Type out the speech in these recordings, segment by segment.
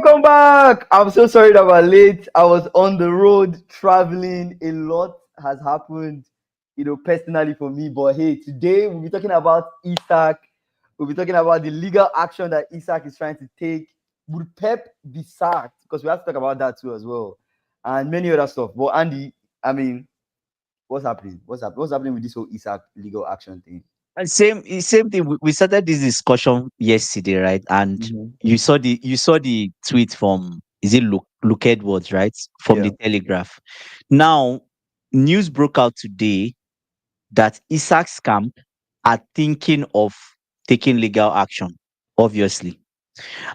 welcome back. I'm so sorry that we're late. I was on the road traveling. A lot has happened, personally for me. But hey, today we'll be talking about Isak. We'll be talking about the legal action that Isak is trying to take. Would Pep be sacked? Because we have to talk about that too as well, and many other stuff. But Andy, I mean, what's happening? What's happening with this whole Isak legal action thing? And same thing. We started this discussion yesterday, right? And Mm-hmm. you saw the tweet from, is it Luke Edwards, right, from Yeah. the Telegraph. Now, news broke out today that Isak's camp are thinking of taking legal action, obviously.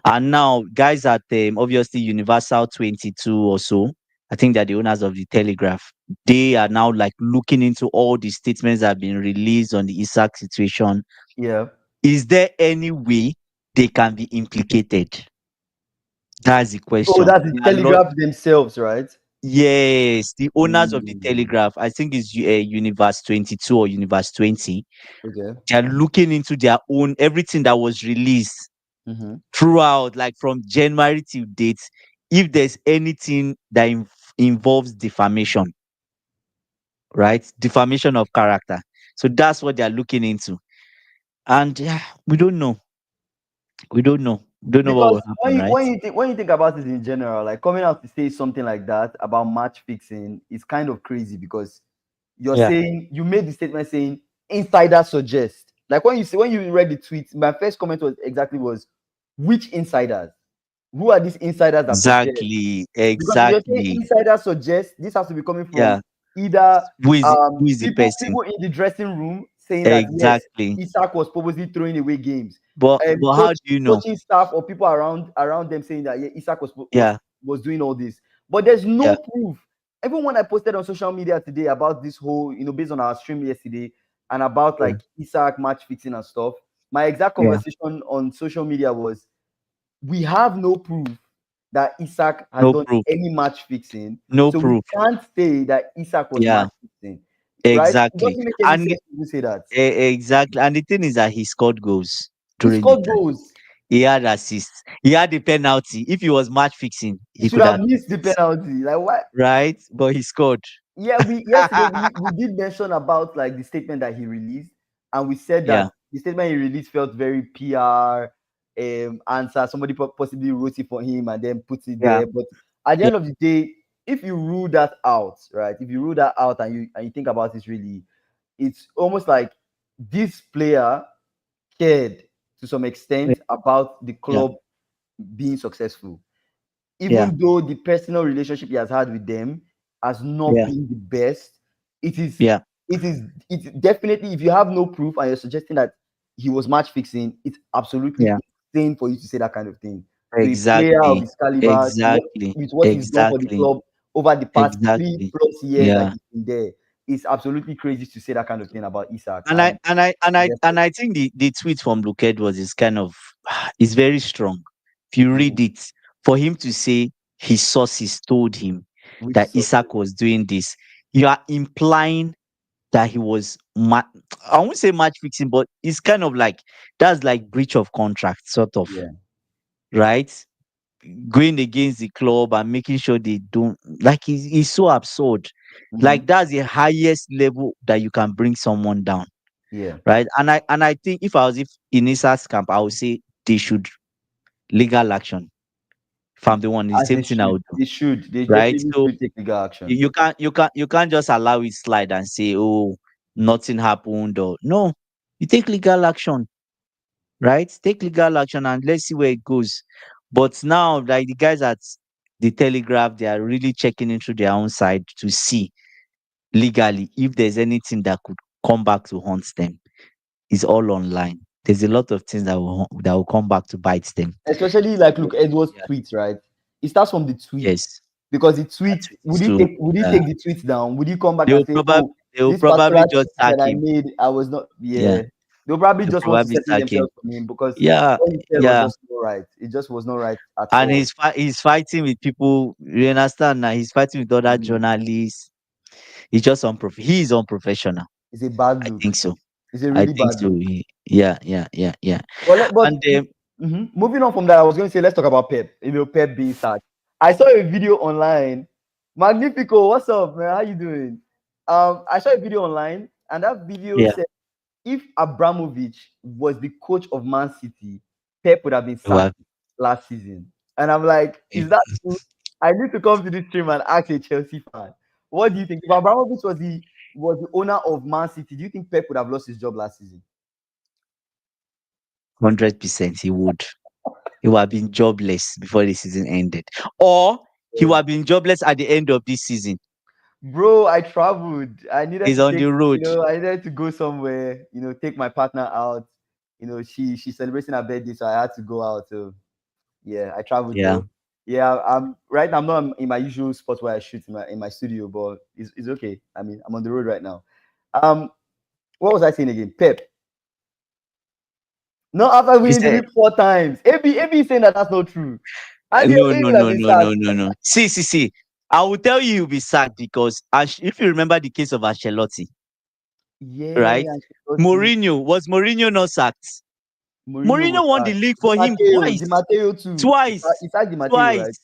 And now, guys at obviously Universal 22 or so, I think they're the owners of the Telegraph. They are now like looking into all the statements that have been released on the Isak situation. Yeah. Is there any way they can be implicated? That's the Oh, question. that's the There are lot. Telegraph themselves, right? Yes, the owners of the Mm, Telegraph, I think it's Universe 22 or Universe 20. okay. They are looking into their own everything that was released Mm-hmm. throughout, like from January till date. If there's anything that involves defamation, right? Defamation of character. So that's what they are looking into. And yeah, we don't know. We don't know. We don't know what Because will happen, right? when you think about it in general, like coming out to say something like that about match fixing is kind of crazy because you're Yeah. saying you made the statement saying insider suggest. Like when you read the tweet, my first comment was exactly was which insiders? Who are these insiders that suggest? Exactly. Because if you're saying Exactly. insider suggest, this has to be coming from Yeah. either Who is the person? people in the dressing room saying that yes, Exactly. Isak was purposely throwing away games, But how do you know? coaching staff or people around them saying that yeah, Isak Yeah. was doing all this, but there's Yeah. no proof. Even when I posted on social media today about this whole, based on our stream yesterday and about Yeah. like Isak match fixing and stuff, my exact Yeah. conversation on social media was we have no proof that Isak has No done proof. any match fixing. No So we proof. can't say that Isak was Yeah. match fixing, right? It Exactly. doesn't make any And sense to say that. exactly. And the thing is that he scored goals He during the scored time. goals. He had assists. He had the penalty. If he was match fixing, He he should could have have missed missed the it. penalty. Like what? Right? But he scored. Yeah, we yesterday we did mention about like the statement that he released, and we said Yeah. that the statement he released felt very PR answer. Somebody possibly wrote it for him and then put it Yeah. there. But at the Yeah. end of the day, if you rule that out, right? If you rule that out and you think about it really, it's almost like this player cared to some Yeah. extent about the Yeah. club being successful, Yeah. even though the personal relationship he has had with them has not Yeah. been the best. it is Yeah. it's definitely, if you have no proof and you're suggesting that he was match fixing, it's absolutely Yeah. insane for you to say that kind of thing to a player of Exactly. his caliber, Exactly. with what he's done for the Exactly. club over the past three Exactly. plus years that Yeah. he's been there. It's absolutely crazy to say that kind of thing about Isak. And I And and I and I therefore, and I think the tweet from Luke Edwards is kind of is very strong. If you mhm, read it, for him to say his sources told him which that sucks. Isak was doing this, you are implying that he was I won't say match fixing, but it's kind of like that's like breach of contract, sort of, Yeah. right? Going against the club and making sure they don't, like, it's so absurd. Hmm. Like that's the highest level that you can bring someone down, Yeah. right? And I think if I was if in Issa's camp, I would say they should legal action. If I'm the one, the As same thing I would do, they should, they right? definitely So should take legal action. you can't just allow it slide and say, oh, nothing happened, or no. You take legal action, right? Take legal action and let's see where it goes. But now, like the guys at the Telegraph, they are really checking into their own side to see legally if there's anything that could come back to haunt them. It's all online. There's a lot of things that will come back to bite them. Especially like So, look Edwards yeah, tweets, right? It starts from the tweet yes, because the that tweet tweet is too. would he Uh, take the tweet down? Would he come back they and will say, probably "Oh, they will this probably particular just tweet sack that I him. made, I was not." Yeah, Yeah, they'll probably they'll just want to probably settle sack him. themselves from him because Yeah, what he said was yeah. just not right. It just was not right at And all. he's fighting with people. You understand now? He's fighting with other Mhm. journalists. He's just he is unprofessional. It's a bad I look. think so. It's a I really think bad so. look. Yeah, yeah, yeah, yeah. But And Moving on from that, I was going to say let's talk about Pep. Pep being sacked. I saw a video online. Magnifico, what's up, man? How you doing? I saw a video online, and that video Yeah. said if Abramovich was the coach of Man City, Pep would have been Well, sacked last season. And I'm like, eh, is that true? I need to come to this stream and ask a Chelsea fan. What do you think? If Abramovich was the owner of Man City, do you think Pep would have lost his job last season? 100% he would. He would have been jobless before the season ended. Or he would Yeah. have been jobless at the end of this season. Bro, I traveled. I needed He's to on take, the road. I needed to go somewhere, take my partner out. She's celebrating her birthday, so I had to go out. So yeah, I traveled Yeah. though. Yeah, I'm right now. I'm not in my usual spot where I shoot in my studio, but it's okay. I mean, I'm on the road right now. Um, what was I saying again? Pep. Not after He winning the said, league 4 times. AB is saying that that's not true. And no, AB no, would have no, been no, no, sacked. no, no. See. I will tell you he'll be sacked because if you remember the case of Ancelotti, Yeah, right? Ancelotti. Was Mourinho not sacked? Mourinho was Mourinho won the sacked. league Di for him Matteo, Di twice. Matteo too. Twice. He sacked Di Matteo, right? Twice.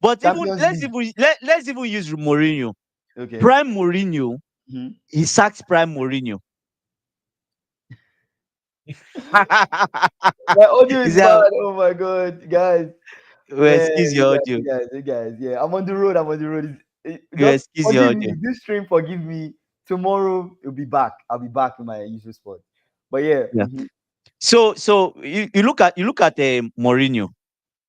But even Champions League. let's even use Mourinho. Okay. Prime Mourinho, Mhm. he sacked Prime Mourinho. My audio Is is that bad. Oh my god, guys. well, Man, excuse you your guys, audio. you guys, you guys. Yeah, I'm on the road. I'm on the road. Well, Just excuse your forgive me. audio. This stream, forgive me. Tomorrow it'll be back. I'll be back in my usual spot. But yeah. Yeah. So you look at Mourinho.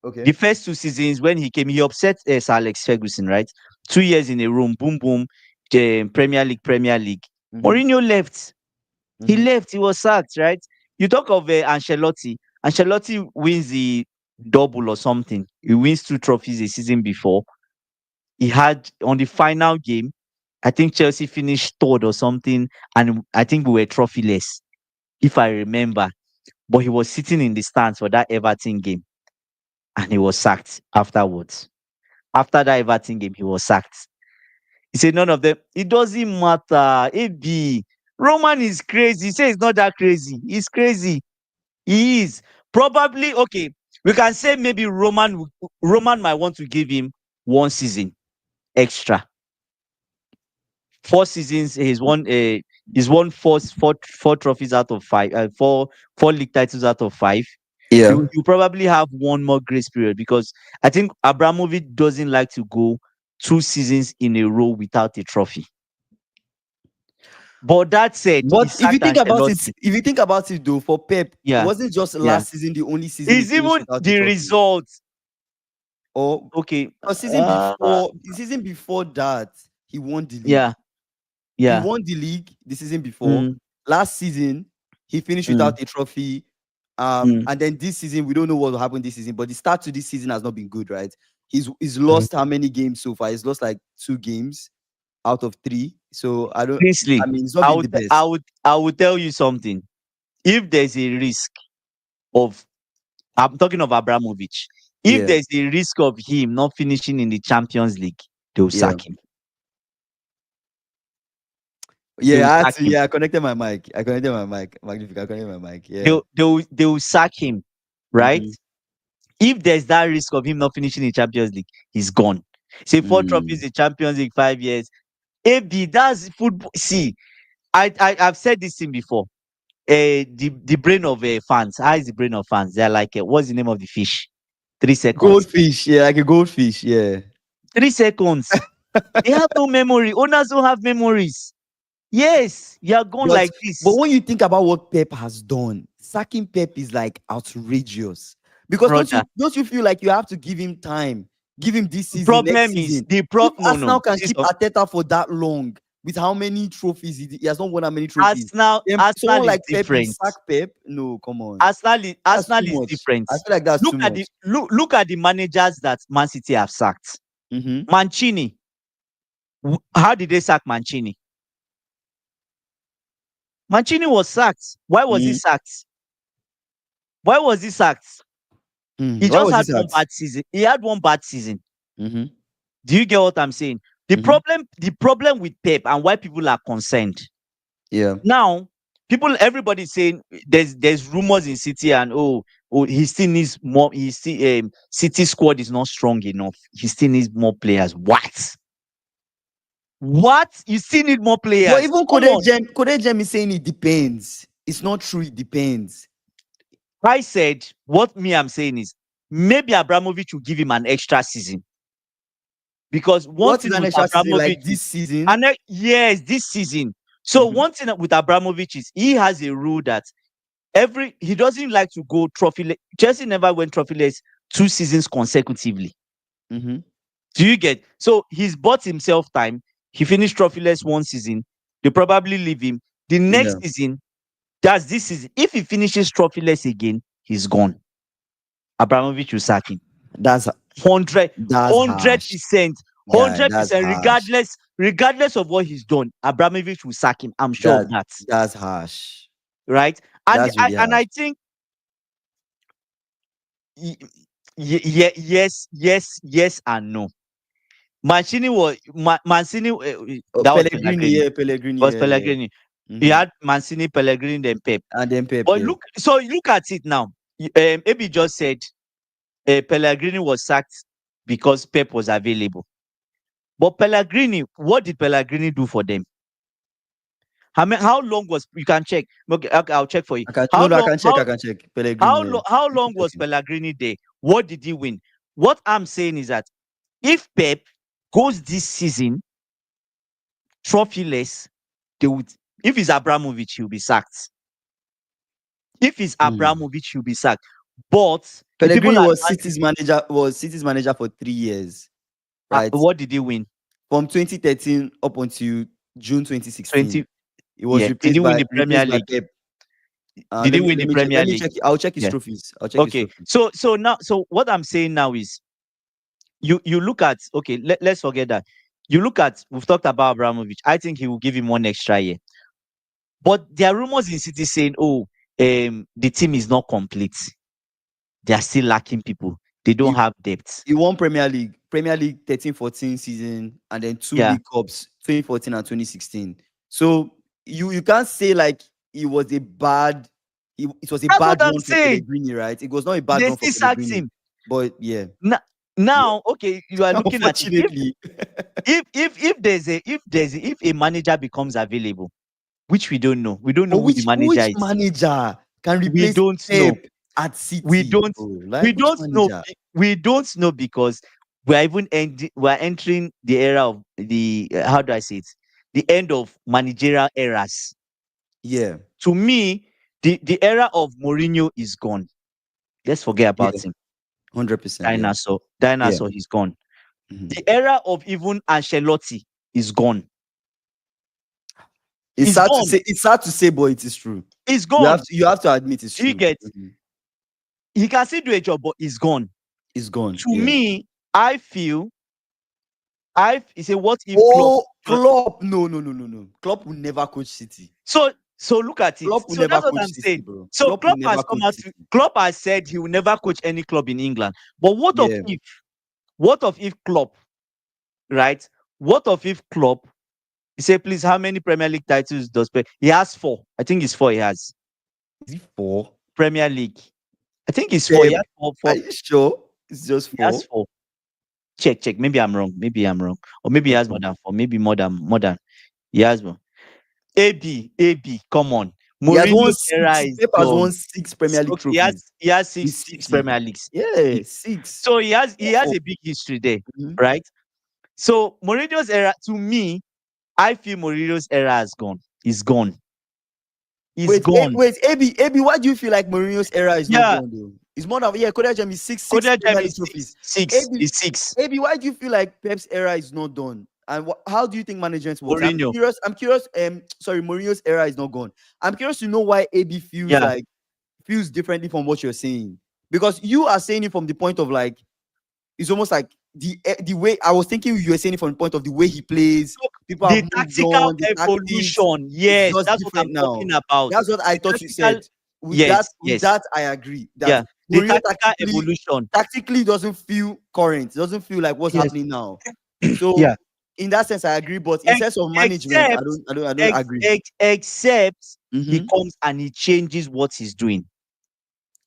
The Okay. first 2 seasons when he came, he upset Sir Alex Ferguson, right? 2 years in a row, boom, boom, the Premier League, Premier League. Mm-hmm. Mourinho left. He Mm-hmm. left. He was sacked, right? You talk of Ancelotti. Ancelotti wins the double or something. He wins 2 trophies a season before. He had on the final game, I think Chelsea finished third or something, and I think we were trophyless, if I remember. But he was sitting in the stands for that Everton game, and he was sacked afterwards. After that Everton game, he was sacked. He said, none of them, it doesn't matter. AB, Roman is crazy. He says it's not that crazy. He's crazy. He is. Probably, okay, we can say maybe Roman might want to give him 1 season extra. 4 seasons, he's won four trophies out of five, four league titles out of five. Yeah. You probably have one more grace period because I think Abramovich doesn't like to go 2 seasons in a row without a trophy. But that said, he But if you sacked think about it, Ancelotti. though, for Pep, Yeah, wasn't just yeah. last season the only season he It's finished even without a the trophy? result. Or Okay. the season before that, he won the league. Yeah, He yeah. won the league the season before. Mm, Last season, he finished mm, without a trophy. mm, And then this season, we don't know what will happen this season, but the start to this season has not been good, right? He's mm. lost how many games so far? He's lost like 2 games out of 3. So I Honestly, mean, it's not I been would, the I best. would, I would tell you something. If there's a risk of, I'm talking of Abramovich. If Yeah, there's a risk of him not finishing in the Champions League, they'll yeah, sack him. They will yeah. I had sack to. him. Yeah, I connected my mic. Magnific. I connected my mic. Yeah. They will sack him, right? Mm-hmm. If there's that risk of him not finishing in Champions League, he's gone. Say 4 trophies in Champions League, 5 years. AB, that's football. See, I've said this thing before. The brain of fans. How is the brain of fans? They're like, what's the name of the fish? 3 seconds. Goldfish. Yeah, like a goldfish. Yeah. 3 seconds. They have no memory. Owners don't have memories. Yes, you are gone But like but this, when you think about what Pep has done, sacking Pep is like outrageous. Because don't brother. you don't you feel like you have to give him time, give him this season, next Problem is season? the If no, no. Arsenal can See, keep so Ateta for that long, with how many trophies he has not won, how many trophies? Arsenal, Then Arsenal someone is like Pep will different. sack Pep. No, come on, that's Arsenal too is much. different. I feel like that's Look too at much. the managers that Man City have sacked. Mm-hmm. Mancini. How did they sack Mancini? Mancini was sacked. Why was he Mm-hmm. sacked? Why was he sacked? He Why just was had this one at? bad season. He had one bad season. Mm-hmm. Do you get what I'm saying? Mm-hmm. The problem with Pep and why people are concerned Yeah. now, everybody is saying there's rumors in City and oh, he still needs more. He still City squad is not strong enough. He still needs more players. What? What? You still need more But players? even Come on. Kode Gem is saying it depends. It's not true. It depends. I said what me I'm saying is maybe Abramovich will give him an extra season because one What is thing an with extra season Abramovich like is this season? yes, this season. So Mhm. one thing with Abramovich is he has a rule that every he doesn't like to go trophyless. Chelsea never went trophyless 2 seasons consecutively. Mhm. Do you get? So he's bought himself time. He finished trophyless 1 season. They probably leave him. The Yeah. next season, that's this season. If he finishes trophyless again, he's gone. Abramovich will sack him. That's 100 that's hundred harsh. percent Guy, that's 100%, harsh. regardless of what he's done, Abramovich will sack him. I'm sure of That that. that's harsh. Right? And That's really I harsh. think yes and no. Mancini, Oh, that was Pellegrini, Pellegrini. yeah, Pellegrini, Was yeah, yeah. Pellegrini. He Mhm. had Mancini, Pellegrini, then Pep. And then Pep, But yeah. look at it now. Abi just said Pellegrini was sacked because Pep was available. But Pellegrini, what did Pellegrini do for them? How long was you can check? Okay, I'll check for you. I can no, How no, I long? can check. I can check. Pellegrini, yeah. How You long keep was talking. Pellegrini there? What did he win? What I'm saying is that if Pep goes this season trophyless, they would. If it's Abramovich, he'll be sacked. If it's Mm. Abramovich, he'll be sacked. But the people Pellegrini are was City's manager for 3 years, right? what did he win? From 2013 up until June 2016. 20. He was Yeah. Did he win the Premier replaced by League? Pep. Did he win Let the me check. Let Premier me League? check. I'll check his Yeah. trophies. I'll check his Okay. trophies. So what I'm saying now is you look at okay, let's forget that. You look at we've talked about Abramovich. I think he will give him 1 extra year. But there are rumors in City saying, oh, the team is not complete. They are still lacking people. They don't He have depth. he won Premier League 13-14 season, and then two Yeah. League Cups 2014 and 2016. So you can't say like it was a bad it was a That's what bad I'm run for saying. Pellegrini, right? It was not a bad They run for still sacked Pellegrini, him. but yeah, Now, yeah. now, okay, you are looking at it. Unfortunately, If a manager becomes available, which we don't know but who the manager which is. manager can We replace don't know. Pep at We City, don't bro? we Like which don't know manager? we don't know because we're entering the era of the how do I say it? The end of managerial eras. Yeah, To me, the era of Mourinho is gone. Let's forget about yeah, him. 100%. Yeah, Dinosaur, yeah. he's gone. Mhm. The era of even Ancelotti is gone. It's It's sad to gone. say. It's sad to say, but it is true. It's gone. You have to admit it's Do you true. get? Mhm. He can still do a job, but it's gone. It's gone. To Yeah. me, I feel I it's a what if Klopp. Oh, Klopp! No, no, no, no, no. Klopp will never coach City. So look at it. Klopp will So never that's what coach I'm City, saying. bro. So Klopp will never coach City. Klopp has said he will never coach any club in England. But Yeah. what of if Klopp, right? What of if Klopp he said, please, how many Premier League titles does he has 4. I think it's 4 he has. Is it four? Premier League. I think it's 4. He Pep, has are four. you sure? It's just He has four. 4. Check. Maybe I'm wrong. Or maybe he has more Okay. than 4. Maybe more than. He has more. AB, come on. He has won Mourinho's era six. is Pep has done. won six Premier League Okay, trophies he has with six City. Premier Leagues. Yeah, six. So he has Oh. a big history there, Mhm. right? So Mourinho's era, to me, I feel Mourinho's era has gone. It's gone. It's gone. Wait, AB, why do you feel like Mourinho's era is not Yeah, gone though? It's more than Kodak Gem is six Kodejem Premier League is trophies. six. AB, Is six. why do you feel like Pep's era is not done? And how do you think management works? Mourinho. I'm curious. Sorry, Mourinho's era is not gone. I'm curious to know why AB Yeah. feels differently from what you're saying, because you are saying it from the point of like it's almost like the way I was thinking you were saying it from the point of the way he plays. Look, People have the moved tactical on. The tactics, evolution. it's Yes, just that's what I'm different now. talking about. That's what I The thought you said. tactical, yes, With yes. that, I agree that Yeah. The Mourinho tactical evolution. tactically doesn't feel current. Doesn't feel like what's Yes. happening now. So Yeah. in that sense, I agree. But in Ex- sense of management, except I don't agree. except he Mm-hmm. comes and he changes what he's doing.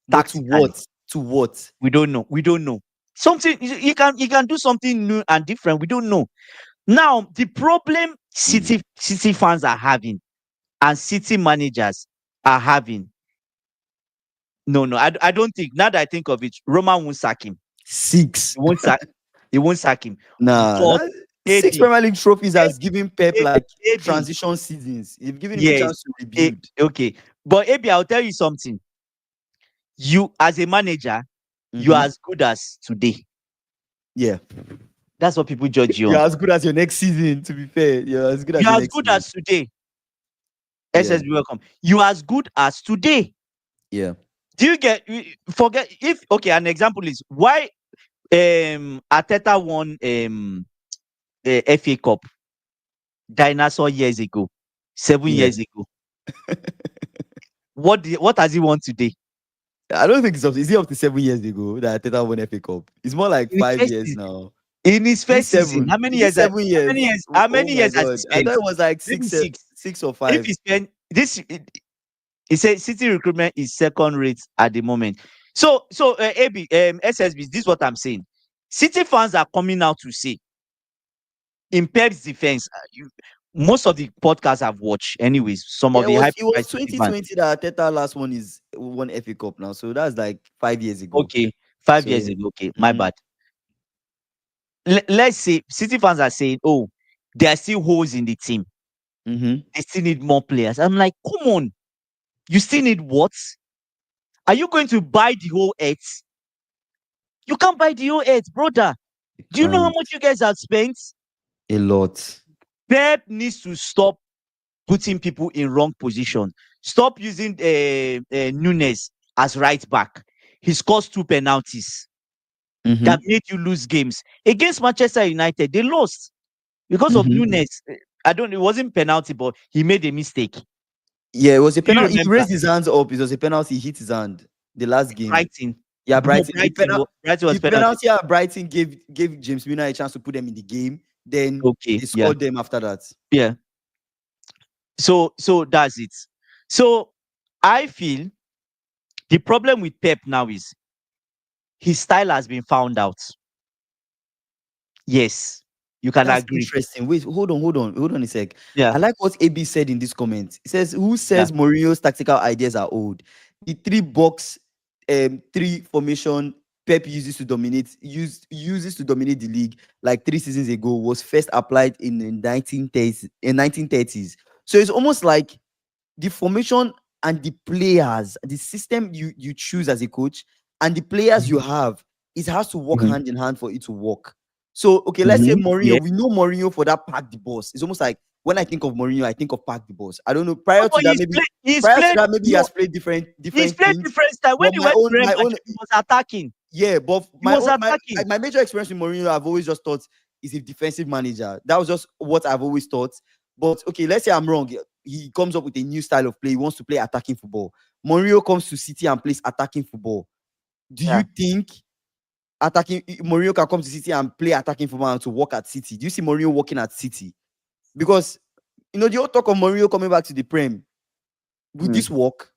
But to tactically. what? To what? We don't know. We don't know. Something he can do something new and different. We don't know. Now the problem Mm. City fans are having and City managers are having. No, no, I don't think. Now that I think of it, Roman won't sack him. Six. He won't sack. He won't sack him. Nah, But that six AB, Premier League trophies has AB, given Pep AB, like AB. transition seasons. You've given him a Yes. chance to rebuild. Okay. But AB, I'll tell you something. You as a manager, you Mm-hmm. are as good as today. Yeah. That's what people judge you You're on. as good as your next season, to be fair. You're as good as You're your as next good season. as today. Yeah. SSB welcome. You are as good as today. Yeah. Do you get forget if okay? An example is why Ateta won FA Cup dinosaur years ago, 7 Yeah. years ago. What has he won today? I don't think it's up. Is it up to 7 years ago that Teta won FA Cup? It's more like In his 5 years first now. in his Is it first season, how seven? many Is it years? seven years? How Oh many my years has he god! I thought spent? it was like Maybe six, six. six or If five. he spent this, he said City recruitment is second rate at the moment. So AB SSB, this is what I'm saying. City fans are coming out to say in Pep's defense. Most of the podcasts I've watched, anyways, some Yeah, of it the was high it was priced City fans. 2020 that Teta last one is won FA Cup now. So that's like 5 years ago. Okay, 5 years So ago. Okay, my mhm, bad. Let's say City fans are saying, "Oh, there are still holes in the team. mhm. They still need more players." I'm like, "Come on, you still need what? Are you going to buy the whole earth? You can't buy the whole earth, brother. You Do you know how can't. much you guys have spent? A lot. Pep needs to stop putting people in wrong position. Stop using Nunes as right back. He scores 2 penalties that Mhm, made you lose games against Manchester United. They lost because of mhm. Nunes. I don't. It wasn't penalty, but he made a mistake. Yeah, it was a Do you penalty. He remember raised his hands up. It was a penalty. He hit his hand. The last game. Brighton? Yeah, No, Brighton. Brighton The was penalty. penalty at Brighton gave James Milner a chance to put them in the game. Then Okay, they yeah, scored them after that. yeah. So that's it. So I feel the problem with Pep now is his style has been found out. Yes, you can That's agree. interesting. Wait, hold on a sec. Yeah. I like what AB said in this comment. He says, "Who Yeah. says Mourinho's tactical ideas are old? The three formation Pep uses to dominate the league like 3 seasons ago was first applied in the 1930s. So it's almost like the formation and the players, the system you choose as a coach, and the players you Mhm. have, it has to work Mhm. hand in hand for it to work. So, okay, let's say Mhm. Yeah. Mourinho. We know Mourinho for that pack the boss. It's almost like when I think of Mourinho, I think of pack the boss. I don't know. No, but he's Prior to played that, maybe he no, has played he's different played things. different style. When But he went to Real my own, Madrid, he was attacking. yeah. But He was attacking. my major experience with Mourinho, I've always just thought is a defensive manager. That was just what I've always thought. But okay, let's say I'm wrong. He comes up with a new style of play. He wants to play attacking football. Mourinho comes to City and plays attacking football. Do you Yeah. think attacking Mourinho can come to City and play attacking football and to work at City? Do you see Mourinho working at City? Because the whole talk of Mourinho coming back to the Prem, would Mm. this work?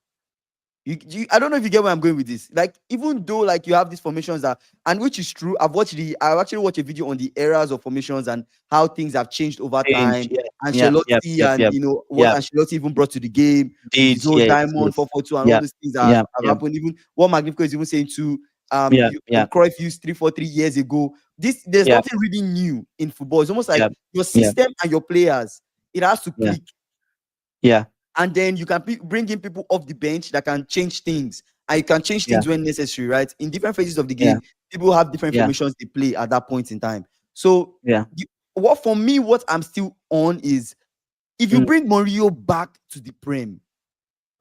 I don't know if you get where I'm going with this. Like, even though like you have these formations that, and which is true, I've actually watched a video on the eras of formations and how things have changed over Change. time. Yeah. Yeah. Yep. Ancelotti Yep. and Yep. what Yep. Ancelotti even brought to the game with his Did whole yes. diamond Yes. 4-4-2 and all Yep. those things that Yep. have Yep. happened. Even what Magnifico is even saying to Yep. Yep. Cruyff used 3-4-3 years ago. There's Yep. nothing really new in football. It's almost like Yep. your Yep. system and your players, it has to Yeah. click, Yeah. and then you can bring in people off the bench that can change things, and you can change Yeah. things when necessary, right? In different phases of the Yeah. game, people have different Yeah. formations they play at that point in time. So Yeah. what I'm still on is, if you Mm. bring Mourinho back to the Prem,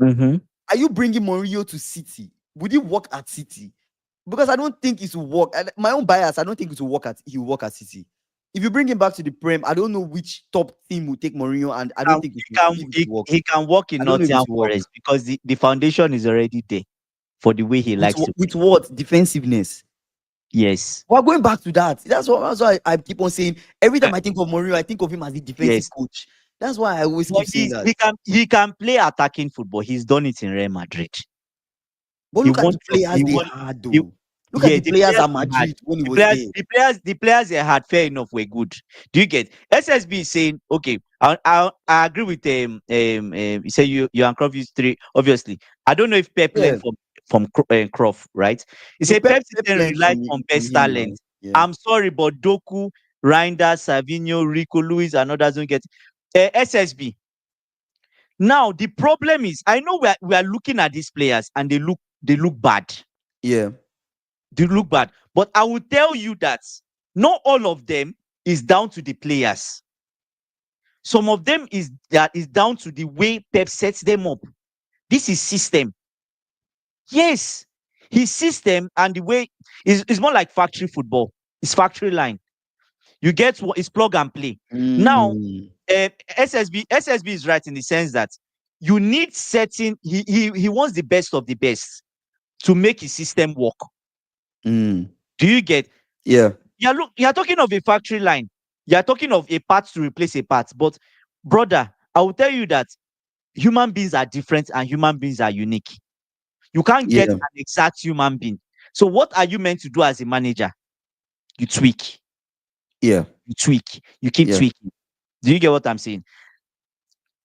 Mm-hmm. are you bringing Mourinho to City? Would he work at City? Because I don't think it will work. My own bias, I don't think he will work at City. If you bring him back to the Prem, I don't know which top team will take Mourinho, and I don't think it will work. He can work in I don't know if it Nottingham will work. Forest because the foundation is already there for the way he likes to With play. what? Defensiveness. Yes. We're going back to that. That's why I keep on saying, every time I think of Mourinho, I think of him as the defensive Yes. coach. That's why I always But keep saying that. he can play attacking football. He's done it in Real Madrid. But He look at the wants your players he they want had, he, though. Look at yeah, the the players players at he had, Madrid when he was there. the players they had, fair enough, were good. Do you get? SSB is saying, okay, I agree with you say you and Croft use three, obviously. I don't know if Pep Yeah. learned from Croft, right? He No, said Pep Pep Pep system learned relies from on from best him now. talent. Yeah. I'm sorry, but Doku, Reinders, Savinho, Rico, Luis, and others don't get SSB. Now the problem is, I know we are looking at these players and they look bad. Yeah. They look bad. But I will tell you that not all of them is down to the players. Some of them is down to the way Pep sets them up. This is system. Yes, his system and the way is more like factory football. It's factory line. You get what is plug and play. Now, Mm, SSB is right in the sense that you need certain. He wants the best of the best to make his system work. mm. Do you get? Yeah. You're talking of a factory line. You're talking of a part to replace a part. But brother, I will tell you that human beings are different and human beings are unique. You can't get Yeah. an exact human being. So what are you meant to do as a manager? You tweak, Yeah. you keep Yeah. tweaking. Do you get what I'm saying?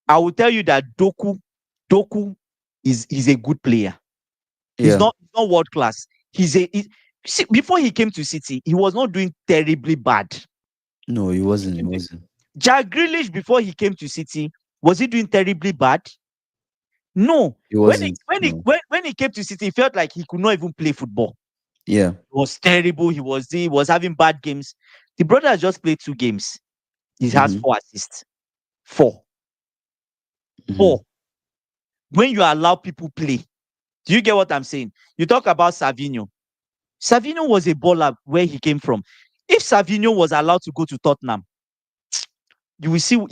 I will tell you that Doku is a good player. Yeah. He's not world class. See, before he came to City, he was not doing terribly bad. No, he wasn't. He wasn't. Jack Grealish, before he came to City, was he doing terribly bad? No. He wasn't. No. When he came to City, he felt like he could not even play football. Yeah. It was terrible. He was having bad games. The brother has just played 2 games. He has Mm-hmm. 4 assists. Four. Mm-hmm. Four. When you allow people play, do you get what I'm saying? You talk about Savinho. Savinho was a baller where he came from. If Savinho was allowed to go to Tottenham, you will see what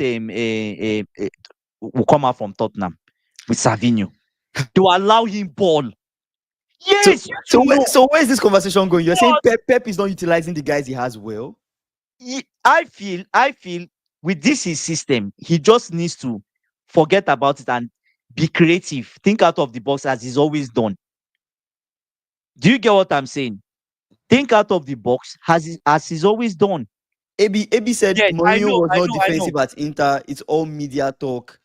will come out from Tottenham with Savinho. To allow him ball. So Yes, you so should know. where's this conversation going? You're saying But Pep is not utilizing the guys he has well. I feel with this his system, he just needs to forget about it and be creative. Think out of the box as he's always done. Do you get what I'm saying? Think out of the box as he's always done. AB said Yes, I Mourinho know, was I not know, I know. defensive at Inter. It's all media talk.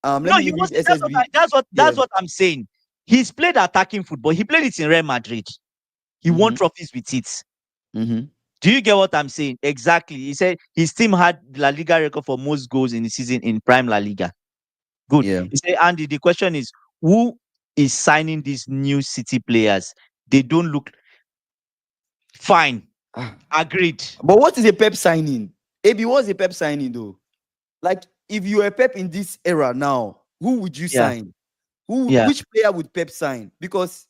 Let No, me he leave this wasn't. That's what I, SSB. that's what Yeah. that's what I'm saying. He's played attacking football. He played it in Real Madrid. He won Mm-hmm. trophies with it. Mm-hmm. Do you get what I'm saying? Exactly. He said his team had La Liga record for most goals in the season in prime La Liga. Good. Yeah. He said, Andy, the question is, who is signing these new City players? They don't look fine. Ah. Agreed. But what is a Pep signing? AB, what's a Pep signing though? Like, if you are Pep in this era now, who would you Yeah. sign? Yeah. Which player would Pep sign? Because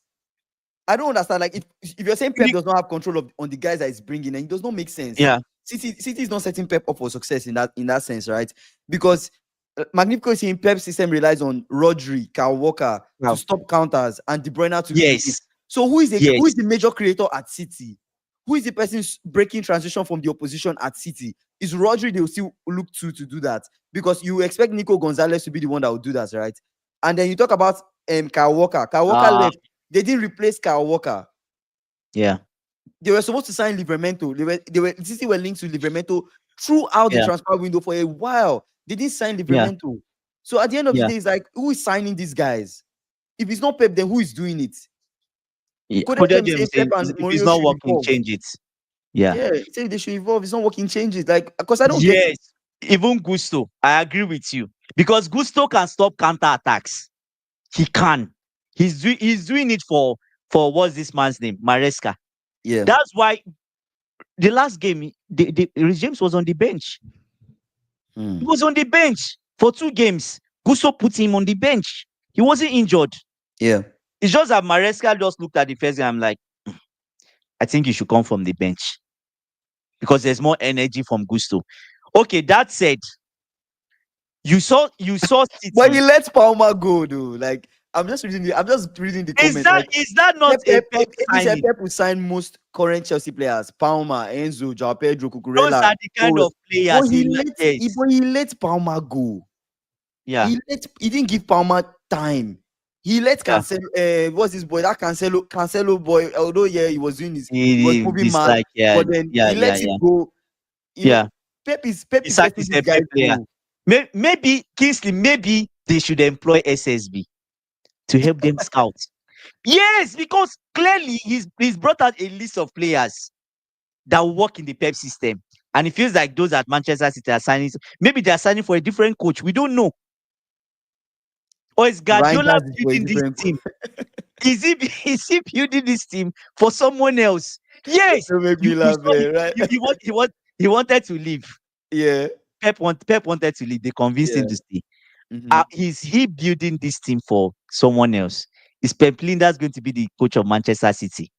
I don't understand. Like, if you're saying Pep does not have control on the guys that he's bringing, and it does not make sense. Yeah. City is not setting Pep up for success in that sense, right? Because Magnifico is saying Pep's system relies on Rodri, Kyle Walker to Wow. stop counters and De Bruyne to create. Yes. So who is Yes. the major creator at City? Who is the person breaking transition from the opposition at City? Is Rodri they will still look to do that? Because you expect Nico Gonzalez to be the one that will do that, right? And then you talk about Kyle Walker. Kyle Walker Uh, left. They didn't replace Kyle Walker. yeah. They were supposed to sign Livramento. City were linked to Livramento throughout the Yeah. transfer window for a while. They didn't sign Yeah. Livramento. So at the end of the Yeah. day, it's like, who is signing these guys? If it's not Pep, then who is doing it? Yeah. Could Could them James say Pep saying and if it's Mourinho not should working, evolve? change it. Yeah. Yeah, say they should evolve. It's not working, changes. Like, because I don't get it. Yes. Even Gusto. I agree with you. Because Gusto can stop counter attacks. He can. He's doing it for what's this man's name? Maresca. Yeah. That's why the last game, Reece James was on the bench. He was on the bench for 2 games. Gusto put him on the bench. He wasn't injured. Yeah. It's just that Maresca just looked at the first game. I'm like, I think you should come from the bench because there's more energy from Gusto. Okay, that said, you saw But he City. let Palmer go, though. Like, I'm just reading the Is comments. that Like, is that not a Pep He said signing? Pep will sign most current Chelsea players: Palmer, Enzo, Joao Pedro, Those Cucurella. are the kind of players he likes. But he let Palmer go. Yeah. He didn't give Palmer time. He let Yeah. Cancelo, what's this boy? That Cancelo boy, although yeah, he was moving This mad, like yeah, but then yeah, he yeah, let yeah, him go. You know, yeah. Pep is Isak letting is these a fair guys player. go. Maybe Kingsley, maybe they should employ SSB to help them scout. Yes, because clearly he's brought out a list of players that will work in the Pep system. And it feels like those at Manchester City are signing. Maybe they are signing for a different coach. We don't know. Or is Guardiola Reinders is for a building this different. team? Is he is he building this team for someone else? Yes. Don't make me You laugh, saw man, right? he wanted to leave. Yeah, Pep wanted to leave. They convinced him yeah. to stay. Mm-hmm. Is he building this team for someone else? Is Pep Linda's going to be the coach of Manchester City?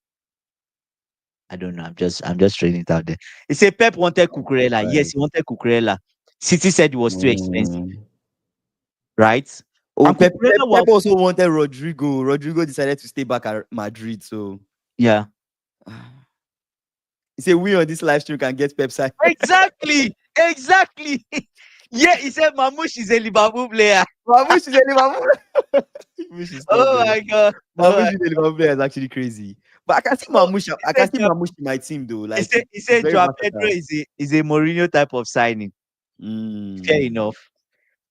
I don't know. I'm just throwing it out there. He said Pep wanted Cucurella. Yes, Right. he wanted Cucurella. City said it was too expensive, Mm. right? Oh, And Cucurella Pep was also wanted Rodrigo. Rodrigo decided to stay back at Madrid. So yeah. he said, we on this live stream can get Pep side. Exactly. Exactly. Yeah, he said Mamouche is a Liverpool player. Mamouche is a Liverpool. We should stop, Oh man. my god. Oh Mamouche my is a Liverpool player is actually crazy. But I can see so Mamouche. he I can said see Mamouche in my team though. Like he it's said very Joao Pedro versatile. is a Mourinho type of signing. Fair Mm. enough.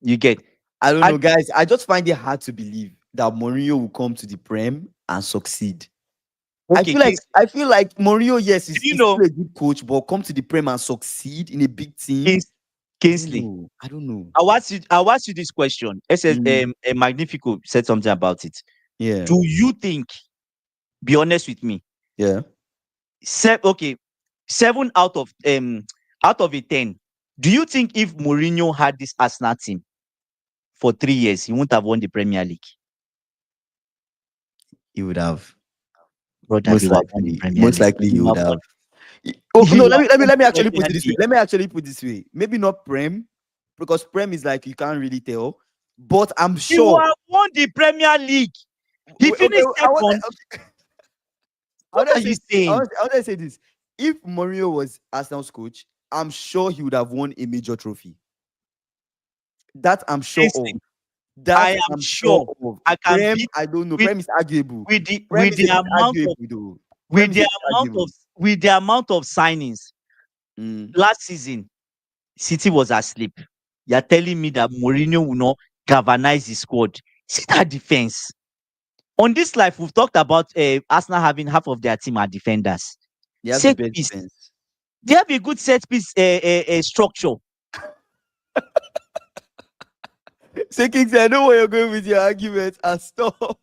You get I don't and know, guys. I just find it hard to believe that Mourinho will come to the Prem and succeed. okay, I feel like Mourinho, yes, do you is know still a good coach, but come to the Prem and succeed in a big team. Kings, I don't Kingsley? know. I don't know. I'll ask you this question. Mm, Magnifico said something about it. yeah, Do you think, be honest with me, yeah. okay, 7 out of a 10, do you think if Mourinho had this Arsenal team for 3 years, he wouldn't have won the Premier League? He would have Brother, he would have won the Premier most League. likely He he would would have won, have. Oh he no, would have won let me the actually put Premier it this way. League. Let me actually put it this way. Maybe not Prem, because Prem is like you can't really tell. But I'm He would sure. have won the Premier League. He Okay, finished I want. second. How What do I are you say? saying? How do I say this? If Mourinho was Arsenal's coach, I'm sure he would have won a major trophy. That I'm sure of. Kingsley, I That am I'm sure sure of. I can Prem, beat I don't know. with Prem is arguable. with the Prem with is the a bit amount of arguable though. Prem is a bit arguable. with the amount of signings Mm. last season. City was asleep. You're telling me that Mourinho will not galvanize his squad. See that defense. On this life, we've talked about Arsenal having half of their team are defenders. They have the Set best piece. defense. They have a good set piece structure. Say Kingsley, I know where you're going with your argument. And stop.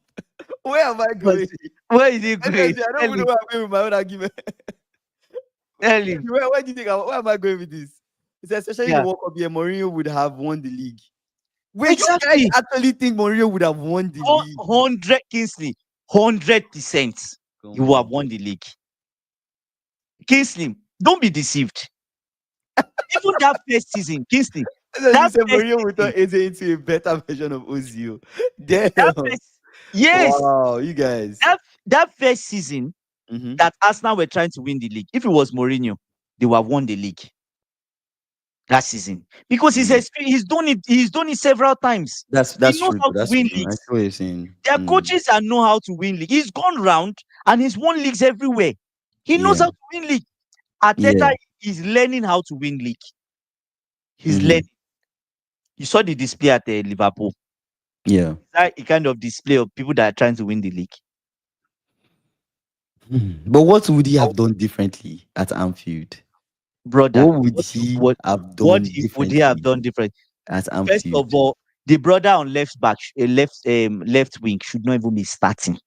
Where am I But going? where is he going? Honestly, I don't Tell even know him. where I'm going with my own argument. Tell him. Where do you think? Where am I going with this? It's especially in the Yeah. World Cup year, Mourinho would have won the league. Wait, you guys Exactly. actually think Mourinho would have won the league? 100 Kingsley. 100%. You Come will have on. won the league. Kingsley, don't be deceived. Even that first season, Kingsley, As you that said, first Mourinho would turn season, Eze into a better version of Ozil. that Damn. first, yes, Wow, you guys. that first season Mm-hmm. that Arsenal were trying to win the league, if it was Mourinho, they would have won the league that season because he's done it several times. He That's knows true. how Though. to That's win true. I see leagues. what you're saying. Their Mm. coaches are know how to win league. He's gone round and he's won leagues everywhere. He knows Yeah. how to win league. Yeah. Arteta is learning how to win league. He's Mm-hmm. learning. You saw the display at Liverpool. Yeah. That a kind of display of people that are trying to win the league. But what would he Oh, have done differently at Anfield? brother, What would he have what done would he have differently done different? at First Anfield? of all, the brother on left back, left wing should not even be starting.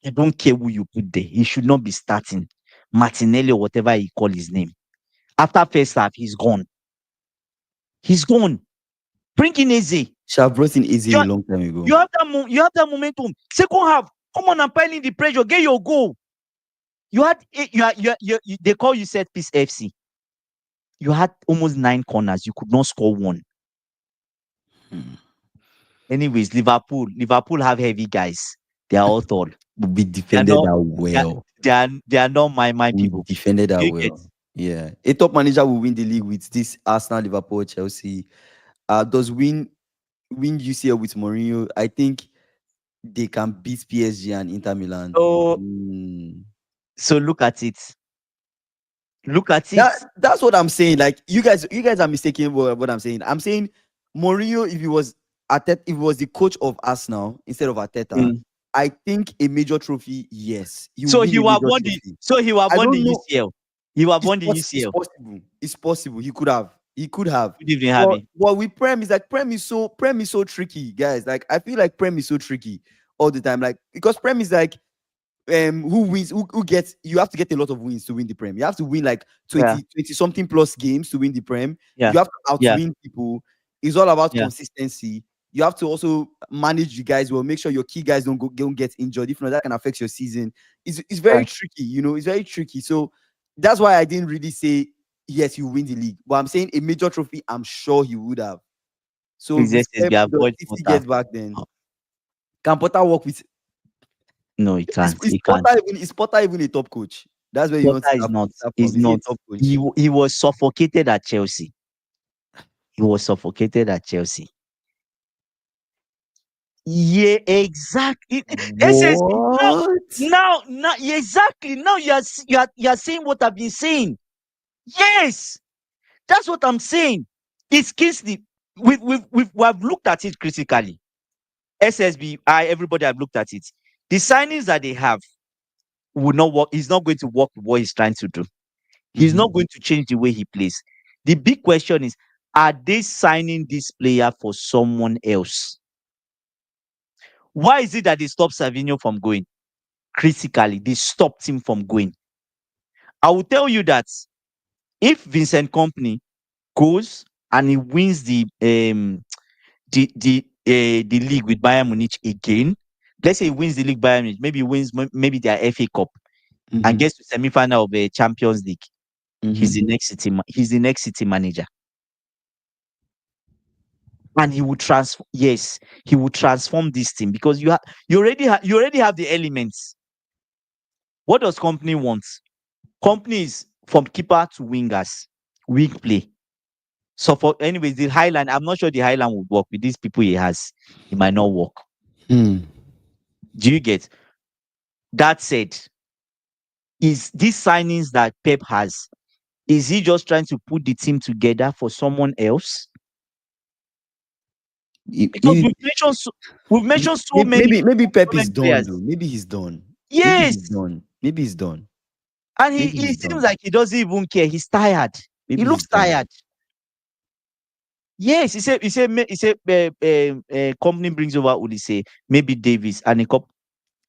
I don't care who you put there. He should not be starting. Martinelli or whatever he call his name. After first half, he's gone. He's gone. Bring in Eze. Should have brought in Eze You, a ha- long time ago. you have that momentum. Second half, come on and pile in the pressure. Get your goal. You had they call you set piece FC. You had almost 9 corners. You could not score one. Hmm. Anyways, Liverpool have heavy guys. They are all tall. We They are defended not. that They are, well. they are not my We people. defended that You get well. Yeah. A top manager will win the league with this Arsenal, Liverpool, Chelsea. Does win UCL with Mourinho? I think they can beat PSG and Inter Milan. So Mm. so look at it. Look at it. That's what I'm saying. Like you guys are mistaken what I'm saying. I'm saying Mourinho, if he was if he was the coach of Arsenal instead of Arteta, Mm. I think a major trophy, yes, he will So win he a will have major won the trophy. so he will have I won the don't know. UCL. He will have won the It's UCL. possible. It's possible. He could have. He could have. Good evening, But Harvey. what with Prem is like Prem is so tricky, guys. Like I feel like Prem is so tricky all the time. Like because Prem is like who wins who gets you have to get a lot of wins to win the Prem. You have to win like Yeah, 20 something plus games to win the Prem. yeah, You have to yeah, outwin people. It's all about yeah. consistency. You have to also manage you guys well, make sure your key guys don't get injured. If not, that can affect your season. It's very Right. tricky, it's very tricky. So that's why I didn't really say yes, you win the league. But I'm saying a major trophy, I'm sure he would have. So His with SSB the avoid City Potter. gets back then. Can Potter work with No, he is, can't. is He can't. Potter even is Potter even a top coach? That's where you want to Potter is not. start Is from. Is he a not. top coach? He was suffocated at Chelsea. He was suffocated at Chelsea. Yeah, exactly. SSB now, What? now, yeah, exactly. Now you are saying what I've been saying. Yes, that's what I'm saying. It's Kingsley. We have looked at it critically. SSB, everybody have looked at it. The signings that they have would not work. He's not going to work with what he's trying to do. He's Mhm. not going to change the way he plays. The big question is, are they signing this player for someone else? Why is it that they stopped Savinho from going? Critically, they stopped him from going. I will tell you that if Vincent Company goes and he wins the league with Bayern Munich again, let's say he wins the league Bayern Munich, maybe he wins maybe their FA Cup and Mhm. gets to semi-final of the Champions League. He's Mhm. the next he's the next City manager. And he will transform. Yes, he will transform this team because you already have the elements. What does company want? Company is from keeper to wingers, wing play. So for anyways, the Highland, I'm not sure the Highland would work with these people he has. It might not work. Hmm. Do you get? That said, is these signings that Pep has, is he just trying to put the team together for someone else? Because Maybe we've mentioned so many maybe Pep is prominent done players. though. Maybe he's done. Maybe he's Yes. done. Maybe he's done. And Maybe he he's seems done. like he doesn't even care. He's tired. He Maybe looks he's done. tired. Yes, company brings over Ulisse, maybe Davis and a couple.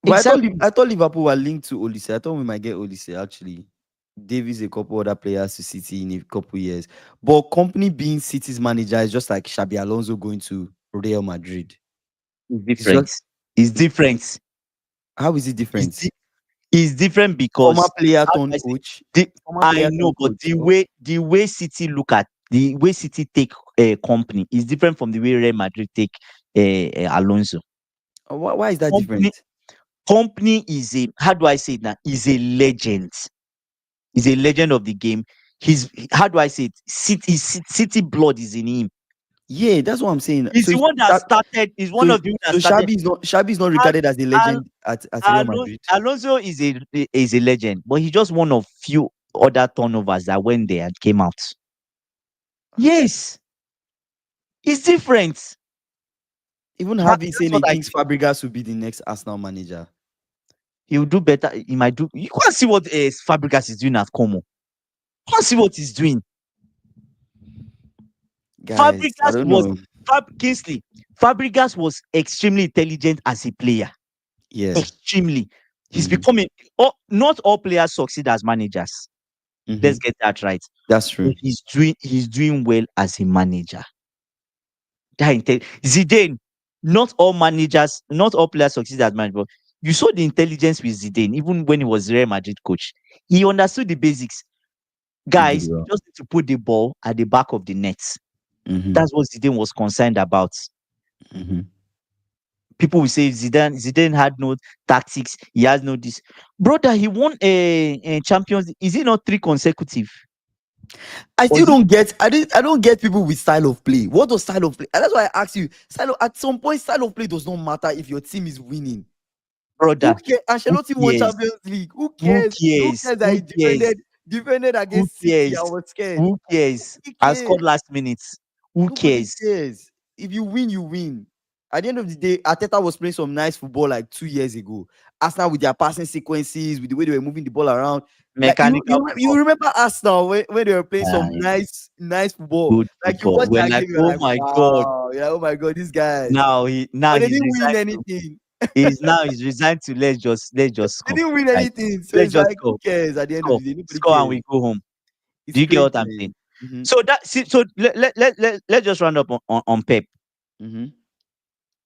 But Exactly. I thought Liverpool were linked to Olise. I thought we might get Olise actually. Davies, a couple other players to City in a couple years. But company being City's manager is just like Xabi Alonso going to Real Madrid. It's It's different. just It's different. how is it It's, different? di- it's different Former because player how do I turned say? coach. The, Former I player know, turned but coach. the way City look at the way City take a company is different from the way Real Madrid take Alonso. Why is that Company different? company is a how do I say it now? Is a legend. Is a legend of the game. He's how do I say it? City blood is in him. Yeah, that's what I'm saying. He's the one that started. He's one of the one that So started. Xabi is not Al, regarded as a Al, legend at Real Madrid. Alonso is a legend, but he just one of few other turnovers that went there and came out. Yes, it's different. Even Harvey That's saying what he I thinks Fabregas will be the next Arsenal manager. he'll do better. He might do. You can't see what Fabregas is doing at Como. You can't see what he's doing. Guys, I Fabregas don't was know. Kingsley. Fabregas was extremely intelligent as a player. Yeah. Extremely. He's Mhm. becoming. Not all players succeed as managers. Let's Mhm. get that right. That's true. But he's doing well as a manager. Zidane. Not all managers, not all players succeed as managers. You saw the intelligence with Zidane, even when he was Real Madrid coach. He understood the basics. He did Guys, you well. just need to put the ball at the back of the net. Mhm. That's what Zidane was concerned about. Mhm. People will say Zidane had no tactics. He has no this. Brother, he won a Champions. Is it not three consecutive? I Or still is it don't get. I don't get people with style of play. What does style of play? And that's why I ask you. At some point, style of play does not matter if your team is winning. Who brother? cares? Who Ancelotti won cares? Champions League. Who Who cares? Who cares? cares that Who he cares? defended Who against City? cares? I was scared. Who cares? Who I cares? scored last minute. Who Nobody cares? cares. If you win, you win. At the end of the day, Ateta was playing some nice football like 2 years ago. Arsenal with their passing sequences, with the way they were moving the ball around. Like Mechanical you football. remember Arsenal when they were playing some Yeah, nice football. good Like you football. watch We're that like, game, you're oh like, my god. wow, yeah, oh my god, these guys. Now But they he's didn't win resigned to anything. he's resigned to let's just They score. didn't win Like anything. So let's it's just like, who score. cares? At the end of Score. the day, nobody Score and cares. we go home. Do It's you get crazy, what I'm man. saying? So let's just round up on Pep. Mm-hmm.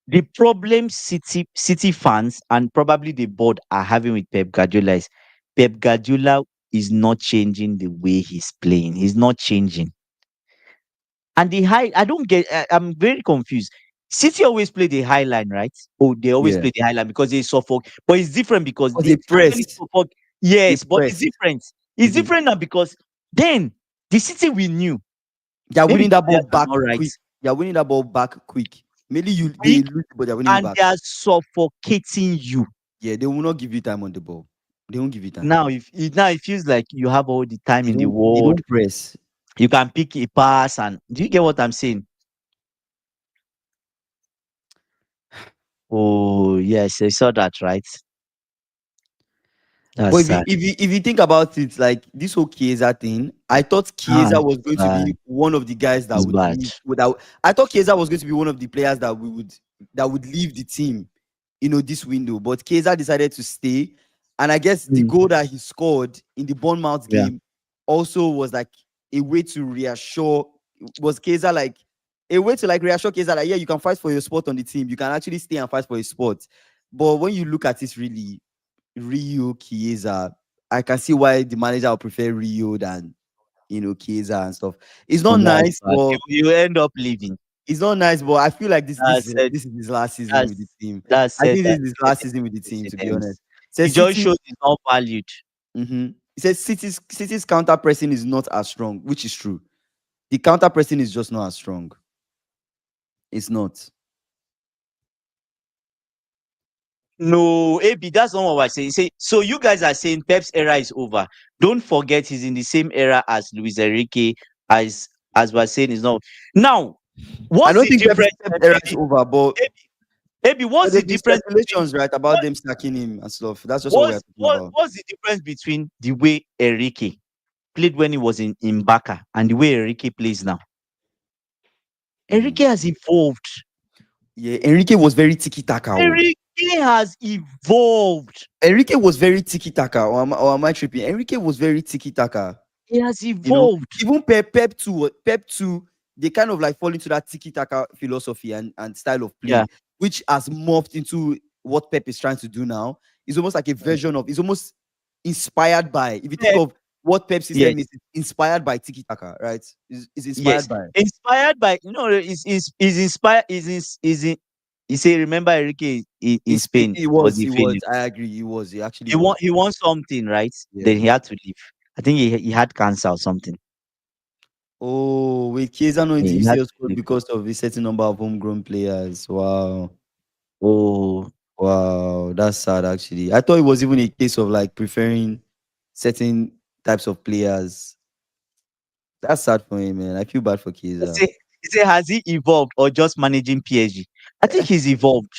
The problem City fans and probably the board are having with Pep Guardiola is Pep Guardiola is not changing the way he's playing. He's not changing. And the high, I don't get. I'm very confused. City always play the high line, right? Oh, they always Yeah. play the high line because they suffoc. But it's different because Because they they actually pressed. suffoc. They Yes, but it's pressed. different. It's Mm-hmm. different now because then the City we knew. They're Maybe winning the that ball players are back not right, quick. They're winning that ball back quick. Maybe they quick, lose, but they're winning it and back. they are suffocating you. Yeah, they will not give you time on the ball. They won't give you time. Now it feels like you have all the time They in the don't. They world. don't press. You can pick a pass, and do you get what I'm saying? Oh yes, I saw that, right? That's But if you, sad. if you if you think about it, like this whole Chiesa thing, I thought Ah, Chiesa was going to bad. be one of the guys that It's would bad. leave without. I thought Chiesa was going to be one of the players that would leave the team, this window. But Chiesa decided to stay, and I guess the Mm, goal that he scored in the Bournemouth yeah. game also was like a way to reassure. Was Chiesa like a way to like reassure Chiesa that, yeah, you can fight for your spot on the team. You can actually stay and fight for your spot. But when you look at it really, Rio Chiesa, I can see why the manager would prefer Rio than Chiesa and stuff. It's not And that's nice, bad. but You end up leaving. I feel like That's it. this is his last season with the That's team. that's I it. think this That's is his it. last season with the team, to be honest. Precedence. Says It just City. shows it's not valued. He says City's counter pressing is not as strong, which is true. The counter pressing is just not as strong. It's not. No, AB, that's not what we're saying. Say, so you guys are saying Pep's era is over. Don't forget he's in the same era as Luis Enrique, as we're saying is not. Now, I what's don't the think difference? Pep era is over, but What's the there's been difference between speculations, right, about what them sacking him and stuff. That's just what we're what's talking what about. what's the difference between the way Enrique played when he was in Barca and the way Enrique plays now? Mhm. Enrique has evolved. Yeah, Enrique was very tiki taka. Enrique has evolved. Enrique was very tiki taka, or am I tripping? Enrique was very tiki taka. He has You know, evolved. even Pep too, they kind of like fall into that tiki taka philosophy and style of Yeah. play, which has morphed into what Pep is trying to do now. It's almost like a version of. It's almost inspired by. If you think Pep, of what Pep system is, yes. it's inspired by tiki taka, right? It's Yes, inspired by. inspired by is inspired is in you say remember Enrique in Spain It was was. the He was. failure. I agree. He was. He actually was. He won something, right? Yeah. Then he had to leave. I think he had cancer or something. Oh, wait, Chiesa no He had individual to squad leave. because of a certain number of homegrown players. Wow. Oh, Wow. That's sad, actually. I thought it was even a case of like preferring certain types of players. That's sad for him, man. I feel bad for Chiesa. he say has he evolved or just managing PSG? I think he's evolved.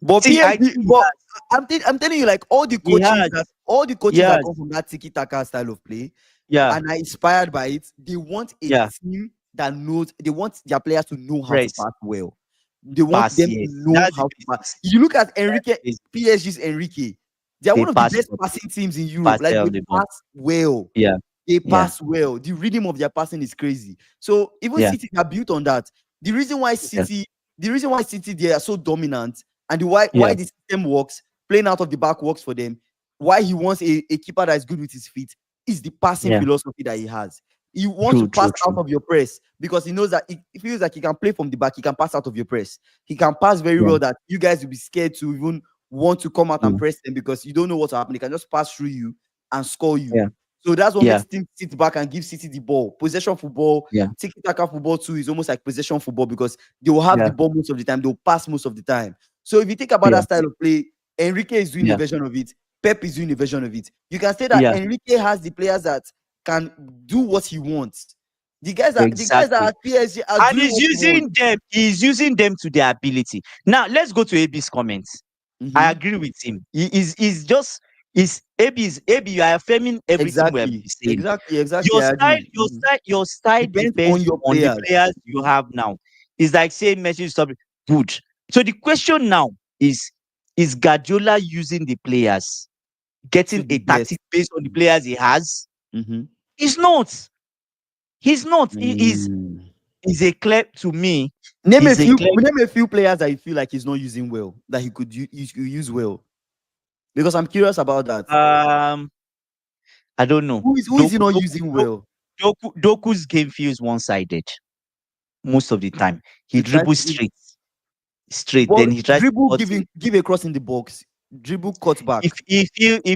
But See, I think PSG, but I'm telling you, like he has, all the he coaches that has, come from that tiki taka style of play yeah, and are inspired by it, they want a yeah, team that knows. They want their players to know how to press, pass well. They want pass, them to yes. know That's the how to pass. basics. You look at That's Enrique, the basics. PSG's Enrique. They are They one of the pass, best passing teams in Europe. pass Like they the ball. pass well. Yeah, They yeah, pass well. The rhythm of their passing is crazy. So even yeah, City are built on that. The reason why yeah, City, the reason why City they are so dominant, and why yeah, the system works, playing out of the back works for them. Why he wants a keeper that is good with his feet is the passing yeah. philosophy that he has. He wants to True, pass true, out true. of your press because he knows that he feels like he can play from the back. He can pass out of your press. He can pass very Yeah, well that you guys will be scared to even want to come out and true. press them because you don't know what's happening. He can just pass through you and score you. Yeah, So that's what Yeah. makes teams sit back and give City the ball. Possession football, Yeah. tiki-taka football too is almost like possession football because they will have the Yeah. ball most of the time. They'll pass most of the time. So if you think about Yeah. that style of play, Enrique is doing a Yeah. version of it. Pep is doing a version of it. You can say that Yeah. Enrique has the players that can do what he wants. The guys that are Exactly. at PSG are And doing what he wants. he's using them to their ability. Now let's go to AB's comments. I Mhm. agree with him. He's just is AB, you are affirming everything we have been Exactly, saying. exactly, exactly. I agree. Mhm. Your style Depends on depends your on the players. players you Mhm. have now. It's like saying Messi stop good. So the question now is Guardiola using the players, To getting the a best. tactic based on the players he has? Mhm. He's not. He's not. Mm. Is a clear to me. Name a Is a few. clear. Name a few players that you feel like he's not using well that he could use well. Because I'm curious about that. Um, I don't know. Who is he not using well? Doku's game feels one sided most of the time. He To try to dribbles give straight. ball Then he tries to dribble, cut it. give a cross in the box, dribble, cut back. He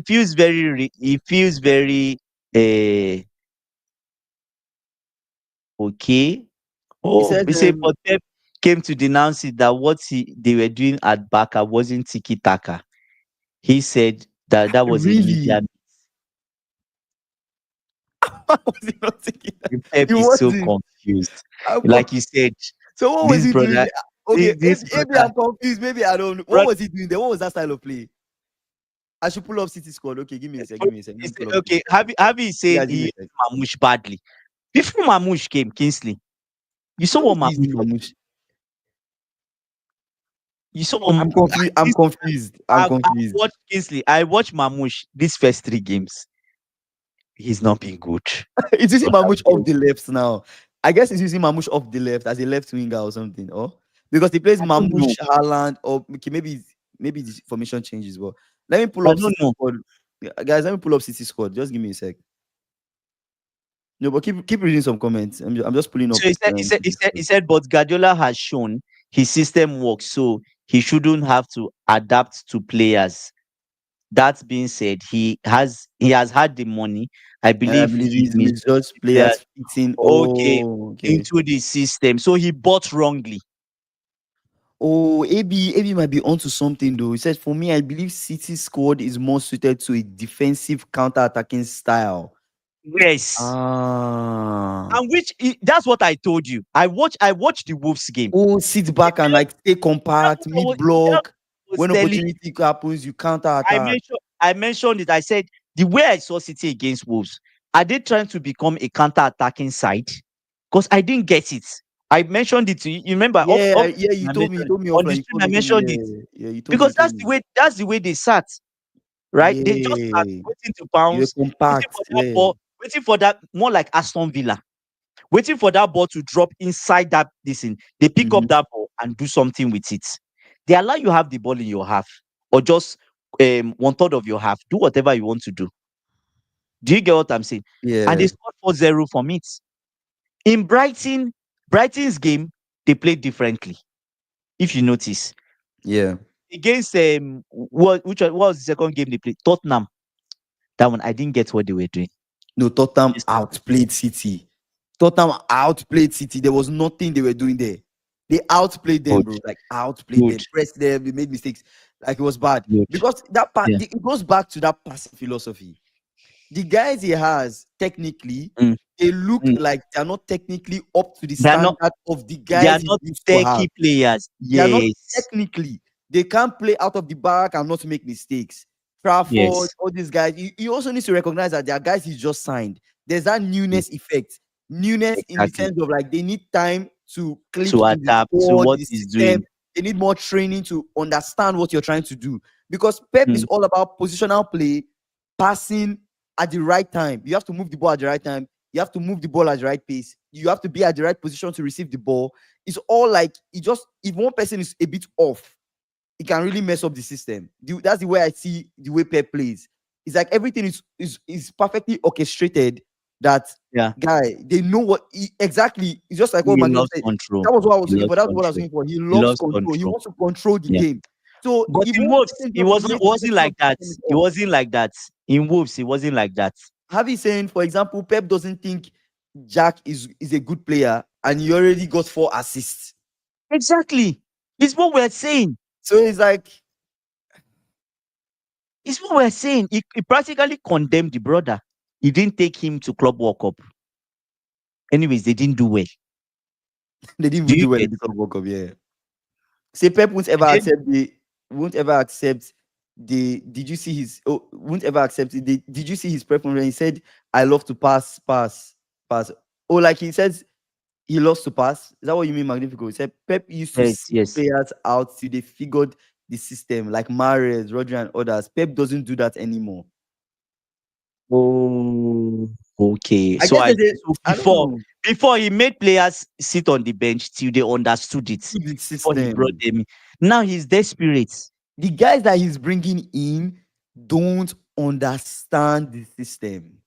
feels very he feels very okay. He Oh, says, we say but Pep came to denounce it that they were doing at Barca wasn't tiki taka. He said that was a really? media. Why was he not taking that? Pep He is so wasn't. confused. I'm Like you confused. said, So what was this he doing? brother, Okay, this maybe brother, I'm confused. Maybe I don't know. What brother was he doing there? What was that style of play? I should pull up City squad. Okay, give me a sec. Give me a sec. Let me pull up. okay, Harvey is Yeah, saying give me he a used sec. Mamouche badly. Before Mamouche came, Kingsley, you saw How what is he using Mamouche was. Mamouche? You saw what I'm confused. I'm confused. I'm I've confused. watched Kingsley. I watched Mamouche these first three games. He's not been good. It's using But Mamouche off the left now. I guess he's using Mamouche off the left as a left winger or something. Or because he plays I don't know. Mamouche, Haaland, or okay, maybe the formation changes. But let me pull I up don't City know. squad. Yeah, guys, let me pull up City squad. Just give me a sec. No, but keep reading some comments. I'm just pulling up So City he squad. said, but Guardiola has shown his system works, so he shouldn't have to adapt to players. That being said, he has had the money. I I believe believe he he's just players players fitting. okay Oh, okay. into the system. So he bought wrongly. Oh, AB might be onto something though. He says, for me, I believe City squad is more suited to a defensive counter-attacking style. Yes. Ah. And that's what I told you. I watched the Wolves game. Oh, sit The back and way- like stay That's compact, what I mid was, that block. was When telling. opportunity happens, you counter I attack. mentioned I mentioned it. I said the way I saw City against Wolves, are they trying to become a counter-attacking side? Because I didn't get it. I mentioned it to you. You remember Yeah, off yeah. You I told me. You mentioned told me on the offline. stream. I You told me. mentioned it Yeah, yeah. You told me. because You told me. that's the way they sat. Right? They just sat Yeah, waiting to you were bounce, waiting compact. for that Yeah. ball, waiting for that more like Aston Villa, waiting for that ball to drop inside that listen. They pick up Mhm. that ball and do something with it. They allow you have the ball in your half or just one third of your half. Do whatever you want to do. Do you get what I'm saying? And they Yeah, scored 4-0 from it. In Brighton's game, they played differently. If you notice, yeah. against what was the second game they played? Tottenham. That one I didn't get what they were doing. No, Tottenham Yes, outplayed City. Tottenham outplayed City. There was nothing they were doing there. They outplayed them, good, bro. Like outplayed good, them, pressed them. They made mistakes. Like it was bad good. because that part Yeah. it goes back to that passing philosophy. The guys he has technically, Mm, they look mm. like they're not technically up to the They are not standard of the they are guys he not used to have. techie players. They are not Yes. technically. They can't play out of the back and not make mistakes. Trafford, Yes. all these guys. You also need to recognize that they are guys he just signed. There's that Yes. newness effect. Newness in the Exactly. sense of like they need time to click To in the adapt to squad, what the he's system. doing. They need more training to understand what you're trying to do. Because Pep is Mm, all about positional play, passing at the right time. You have to move the ball at the right time. You have to move the ball at the right pace. You have to be at the right position to receive the ball. It's all like it just if one person is a bit off, it can really mess up the system. That's the way I see the way Pep plays. It's like everything is perfectly orchestrated. That yeah. guy, they know what exactly. It's just like what He Magno loves said. control. That was what I was He looking loves for. That's what I was control. looking for. He He loves loves control. He control. wants to control the Yeah. game. So But if in one Wolves, person is it not wasn't maybe the wasn't perception of like the that. system is It off. wasn't like that. In Wolves, it wasn't like that. Javi saying, for example, Pep doesn't think Jack is a good player, and he already got 4 assists. Exactly. It's what we're saying. So it's like, It's what we're saying. He practically condemned the brother. He didn't take him to Club World Cup. Anyways, they didn't do well. they didn't Do even you do well get? in the Club World Cup. Yeah. Say Pep won't ever And then accept the won't ever accept the did you see his won't ever accept it. Did you see his preference when he said I love to pass? Oh, like he says he loves to pass. Is that what you mean, Magnifico? He said Pep used to yes, see yes. players out till they figured the system, like Mahrez, Rodri, and others. Pep doesn't do that anymore. Oh, okay. I So guess there's a so I don't before know before he made players sit on the bench till they understood it the before he brought system. them in. Now he's desperate. The guys that he's bringing in don't understand the system.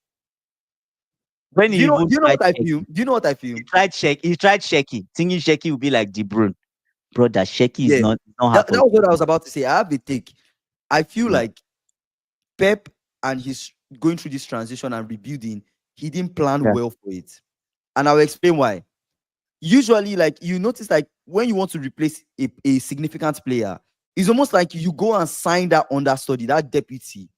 When Do he you know? even Do you know tried what I feel? checking, Do you know what I feel? he tried checking, thinking Sheki would be like De Bruyne. Brother, Sheki is Yeah, not that happening. was what I was about to say. I have a take. I feel Mm. like Pep and he's going through this transition and rebuilding. He didn't plan Yeah. well for it, and I'll explain why. Usually, like you notice, like when you want to replace a significant player, it's almost like you go and sign that understudy, that deputy,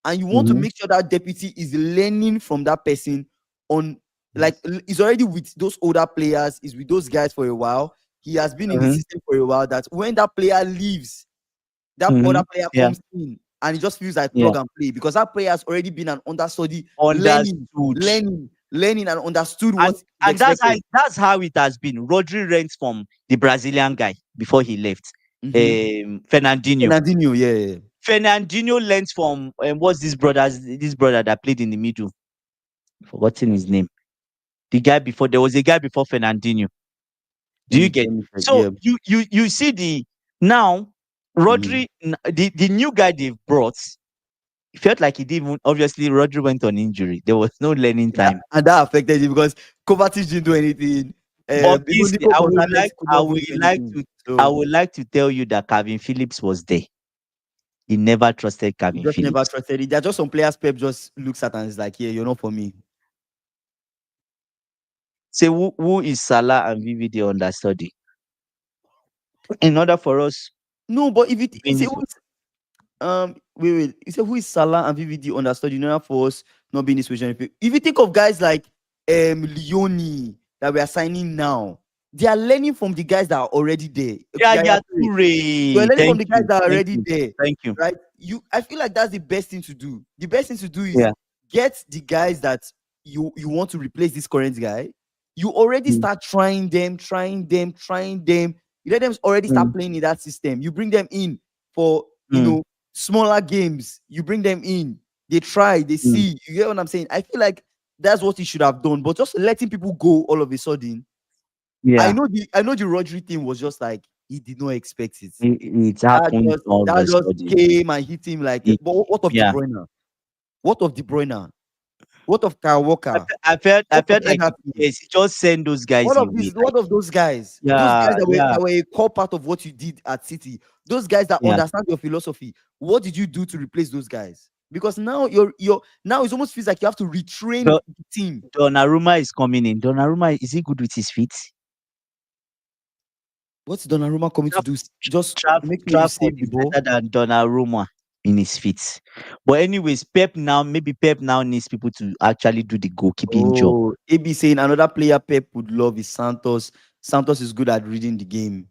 and you want to Mhm. make sure that deputy is learning from that person on like he's already with those older players, is with those guys for a while. He has been in the Mhm. system for a while. That when that player leaves, that other Mhm. player Yeah. comes in and it just feels like Yeah. plug and play because that player has already been an understudy, learning, Understood. learning, and understood And what is expected. that's how it has been. Rodri rents from the Brazilian guy before he left. Mm-hmm. Fernandinho. Fernandinho, yeah, yeah, yeah. Fernandinho learns from what's this brother that played in the middle? Forgotten his name. The guy before there was a guy before Fernandinho. Do you get? Let me check. So Yeah. you see the now Mhm. the new guy they've brought. It felt like he didn't even, obviously Rodri went on injury. There was no learning Yeah, time. and that affected him because Kovacic didn't do anything. But Even Kingsley, Nico Gonzalez could not even do anything. I So would like to tell you that Calvin Phillips was there. He never trusted he Calvin just never Phillips. trusted it. There are just some players Pep just looks at and is like, yeah, you're not for me. Say who is Salah and VVD understudy? In order for us No, but if to be you in say this, wait. You say who is Salah and VVD understood in order for us not being in this position. If you think of guys like Leone that we are signing now, they are learning from the guys that are already there. yeah, Yeah, yeah, sorry. We're Toure. learning from the guys that are Thank already you, there, thank you. right? I feel like that's the best thing to do. The best thing to do is Yeah. get the guys that you want to replace this current guy. You already Mm, start trying them. You let them already start mm, playing in that system. You bring them in for mm, smaller games. You bring them in. They try. They mm. see. You get what I'm saying? I feel like that's what he should have done. But just letting people go all of a sudden, Yeah, I know the Rodri thing was just like he did not expect it. it happened all of That a just sudden. came and hit him like. It, But what of De yeah, Bruyne? What of De Bruyne? What of Kyle Walker? I What of felt like Ederson? yes, he just send those guys away. Like What of those guys? Those guys yeah, yeah, that were a core part of what you did at City. Those guys that yeah. understand your philosophy. What did you do to replace those guys? Because now now it almost feels like you have to retrain Do, the team. Donnarumma is coming in. Donnarumma, is he good with his feet? What's Donnarumma coming to do? Just make sure you Trafford save the is ball. better than Donnarumma in his feet. But anyways, maybe Pep now needs people to actually do the goalkeeping job. Oh, AB saying another player Pep would love is Santos. Santos is good at reading the game.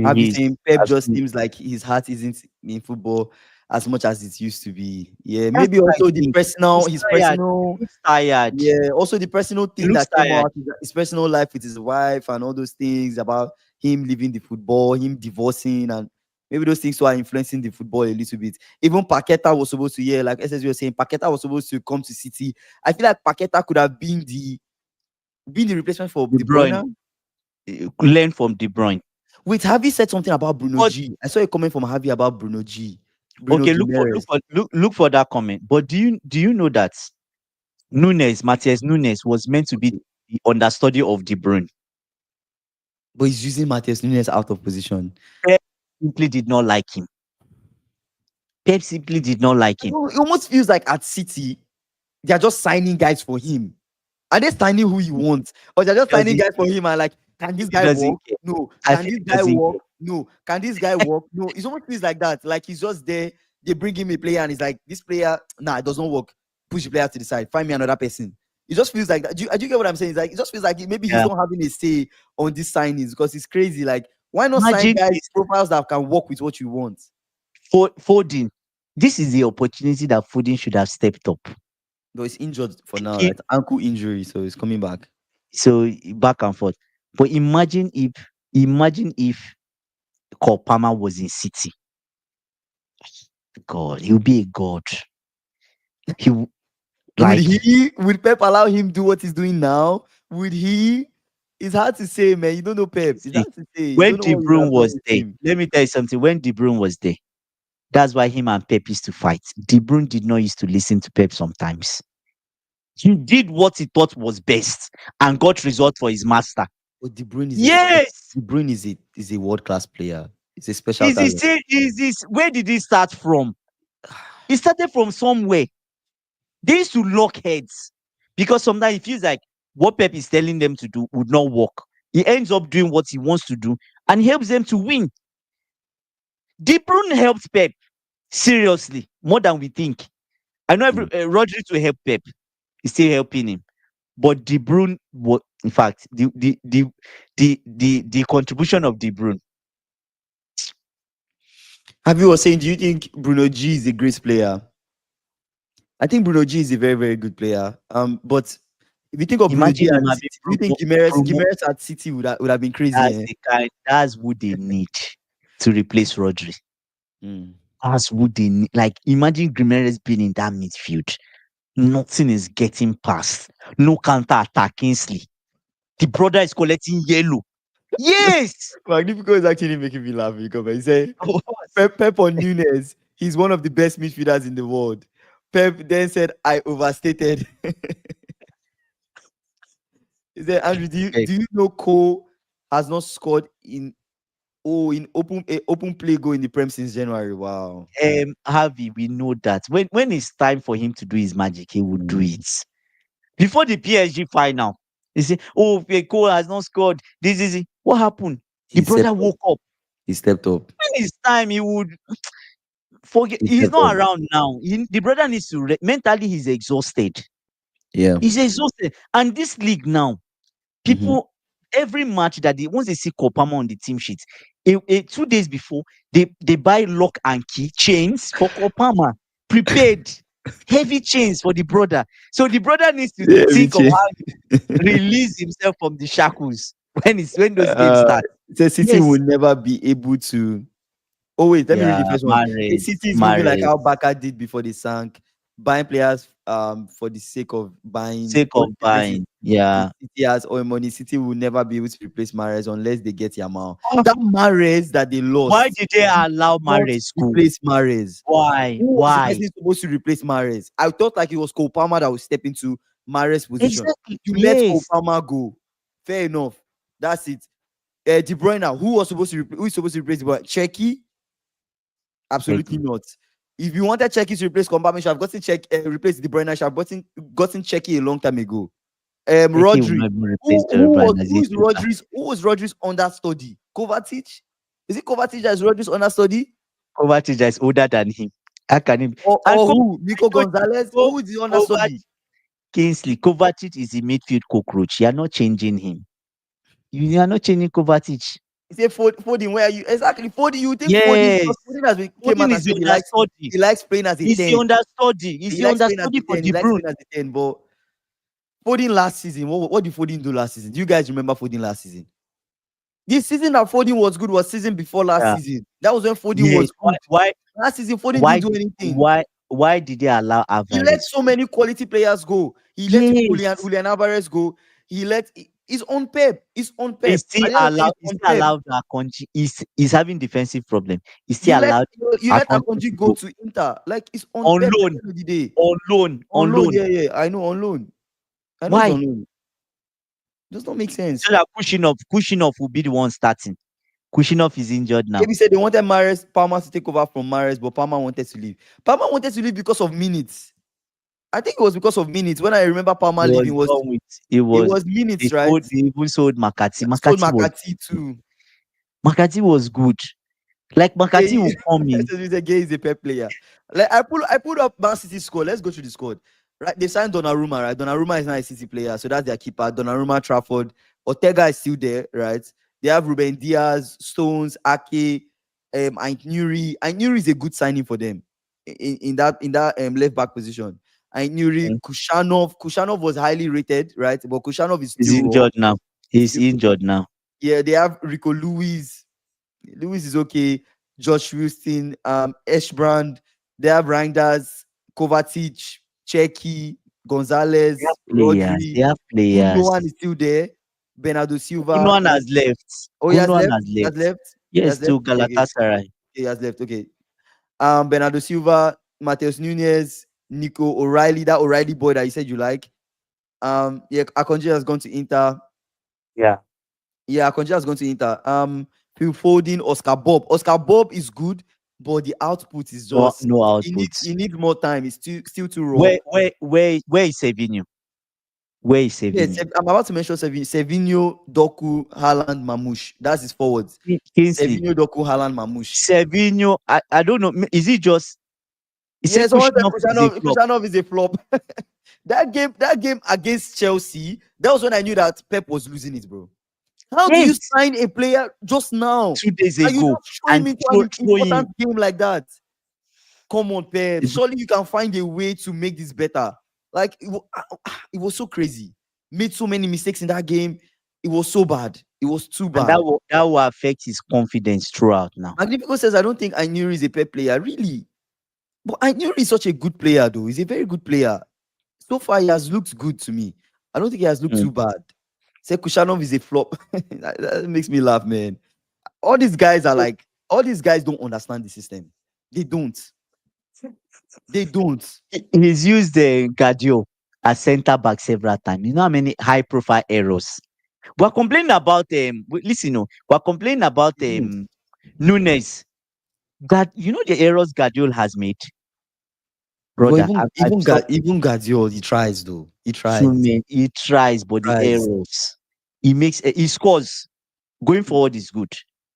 Have you He's saying Pep just absolutely. seems like his heart isn't in football as much as it used to be. Yeah, That's maybe what I also the think. personal, He's his tired. personal, He looks tired. yeah, also the personal He thing looks that came tired. out is his personal life with his wife and all those things about him leaving the football, him divorcing, and maybe those things were influencing the football a little bit. Even Paqueta was supposed to, yeah, like SSV was saying, Paqueta was supposed to come to City. I feel like Paqueta could have been the replacement for De De Bruyne, Bruyne. learn from De Bruyne. Wait, Javi said something about Bruno But G. I saw a comment from Javi about Bruno G. Bruno okay, Gimenez. look for that comment. But do you know that Matthias Nunes was meant to be the understudy of De Bruyne? But he's using Matheus Nunes out of position. Pep simply did not like him. Pep simply did not like him. It almost feels like at City, they're just signing guys for him. Are they signing who he wants? Or they're just signing Doesn't guys for him and like, can this he guy doesn't work? care. No. I Can feel this he guy doesn't work? care. No. Can this guy work? No. It's almost feels like that. Like he's just there. They bring him a player and he's like, this player, nah, it doesn't work. Push the player to the side. Find me another person. It just feels like that. Do you get what I'm saying? It's like it just feels like maybe he's Yeah. not having a say on these signings because it's crazy. Like, why not sign Imagine guys this profiles that can work with what you want? Foden. This is the opportunity that Foden should have stepped up. Though he's injured for Pick now, him. right? Ankle injury, so he's coming back. So back and forth. But imagine if Cole Palmer was in City. God, he'll be a god. He w- Would like he? Would Pep allow him do what he's doing now? Would he? It's hard to say, man. You don't know Pep. It's see hard to say. You when don't know De what he would Bruyne have done was with there. him. Let me tell you something. When De Bruyne was there, that's why him and Pep used to fight. De Bruyne did not used to listen to Pep sometimes. He did what he thought was best and got result for his master. But De Bruyne is Yes. De Bruyne is a world class player. It's a special Is he talent. still is this where did he start from? He started from somewhere. They used to lock heads because sometimes it feels like what Pep is telling them to do would not work. He ends up doing what he wants to do and helps them to win. De Bruyne helped Pep seriously more than we think. I know every Mm. Rodri to help Pep is still helping him, but De Bruyne, in fact, the contribution of De Bruyne. Have you was saying? Do you think Bruno G is a great player? I think Bruno G is a very very good player. But if you think of Bruno G Imagine him at having City, do you think Gimenez at City would have been crazy? that's Eh? the kind. That's who they need to replace Rodri. Mm. That's who they need. Like imagine Grimares being in that midfield. Nothing is getting past. No counter attack. Kingsley. The brother is collecting yellow. Yes. Magnifico is actually making me laugh because he said Pep on Nunes, he's one of the best midfielders in the world. Pep then said, I overstated. He said, Andrew, Okay. do you know Cole has not scored in open play goal in the Prem since January? Wow. Harvey, we know that when it's time for him to do his magic, he will do Mm. it. Before the PSG final, he say, "Oh, Cole has not scored. This is it." What happened? The He stepped brother up. woke up. He stepped up. When it's time, he would forget. He He's stepped up. not around now. The brother needs to mentally. He's exhausted. Yeah. He's exhausted. And this league now, Mhm. people every match that they once they see Kopama on the team sheet, 2 days before they buy lock and key chains for Kopama, prepared heavy chains for the brother. So the brother needs to Yeah, think of Richie. how to release himself from the shackles when those games uh, start. the City Yes, will never be able to. Oh wait, let me read the yeah, first one. Mahrez, City is moving like Mahrez, how Barca did before they sank, buying players for the sake of buying. sake Only of difference is buying, yeah. City has oil money. City will never be able to replace Mahrez unless they get Yamal. That Mahrez that they Why lost did they did allow not Mahrez go? replace Mahrez. Why? Who was the Why? person supposed to replace Mahrez? I thought like it was Cole Palmer that would step into Mahrez position. Exactly. You let Cole Yes. Palmer go. Fair enough. That's it. De Bruyne, who is supposed to replace De Bruyne? Checky? Absolutely not. If you wanted Checky to replace Kompama, you should have replace De Bruyne. You should have gotten Checky a long time ago. Becky will Rodri. not even replace the brand as it is. Who was Rodri's understudy? Kovacic? Is it Kovacic that is Rodri's understudy? Kovacic is older than him. How can he? And Or who? I Nico told you, Gonzalez? Who is the Kovacic, understudy? Kingsley, Kovacic is a midfield cockroach. You are not changing him. You are not changing Kovacic. He said Foden, where are you? Exactly. Foden, you think Foden, Yes. because Foden has been came Foden out and is the said understudy. he likes playing as a He's the 10. understudy. He's He the likes playing as understudy a for 10. He De likes Bruyne. playing as a 10. But Foden last season, what did Foden do last season? Do you guys remember Foden last season? This season that Foden was good was season before last Yeah. season. That was when Foden Yes. was good. Last season, Foden Why, didn't do anything. why did they allow He let Alvarez so go? many quality players go. He let Yes. Julian Alvarez go. He's on Pep. He's on He Pep. still At the end of the day, allowed he's he on still Pep. allowed Akonji. He's having defensive problem. He You still let allowed you let Akonji Akonji to go go to Inter. Like it's on on Pep at loan, the end of the day. on loan, On on loan, loan. yeah. I know on loan. I know it's Why? on loan. Does not make sense. So that Kushinov will be the one starting. Kushinov is injured now. Maybe said they wanted Palmer to take over from Mahrez, but Palmer wanted to leave. Palmer wanted to leave because of minutes. I think it was because of minutes. When I remember Palmer It was leaving, done with it it was was they minutes, right? sold they even sold Makati. Sold Makati was Makati too. Makati was good. Like Makati Gay, will come in. so you say Gay is a pep player. Like I put up Man City squad. Let's go through the squad. Right, they signed Donnarumma. Right, Donnarumma is not a City player, so that's their keeper. Donnarumma, Trafford, Ortega is still there. Right, they have Ruben Diaz, Stones, Ake, Aintnuri. Aintnuri is a good signing for them in that left back position. Aintnuri, Mm. Kushanov was highly rated, right? But Kushanov is He's still raw. injured now. He's He's still, injured now. yeah, they have Rico Lewis. Lewis is okay. Josh Wilson, Eshbrand. They have Reinders, Kovacic, Cheki, They have Gonzalez, players. They Rodri. have players. Gundogan is still there. Bernardo Silva. Gundogan has left. Oh, he has Gundogan left. has He has left. left. He Yes, has left. to Okay, okay. Galatasaray. He has left. Okay. Bernardo Silva, Mateus Nunez, Nico O'Reilly. That O'Reilly boy that you said you like. Yeah, Akonji has gone to Inter. Yeah. Yeah, Akonji has gone to Inter. Phil Foden, Oscar Bob. Oscar Bob is good, but the output is No, just no he output. needs more time. It's still too raw. Where is Savinho? Where is Yes, Savinho? I'm about to mention Sevinho, Doku, Haaland, Mamouche. That's his forwards. Kingsley. Sevinho, Doku, Haaland, Mamouche. Savinho, I don't know. Is it just he said Yes, someone said Kushinov is a flop? Kushanov is a flop. That game against Chelsea, that was when I knew that Pep was losing it, bro. How do you Yes, sign a player just now 2 days and you ago don't throw him and into an throw him. important game like that? Come on, Pep. Surely you can find a way to make this better. Like it was so crazy. Made so many mistakes in that game. It was so bad. It was too And bad. that will affect his confidence throughout now. Magnifico says, I don't think Ainuri is a Pep player. Really? But Ainuri is such a good player, though. He's a very good player. So far, he has looked good to me. I don't think he has looked Mm. too bad. Say Kushanov is a flop. That makes me laugh, man. All these guys are like, all these guys don't understand the system. They don't. They don't. He's used the Gadio as centre back several times. You know how many high profile errors. We're complaining about listen, no, we're complaining about They don't. Nunes. God, you know the errors Guardiola has made, But brother. I've saw Even Guardiola, he tries though. He so tries. many. He tries, He but the tries. errors he scores. Going forward is good.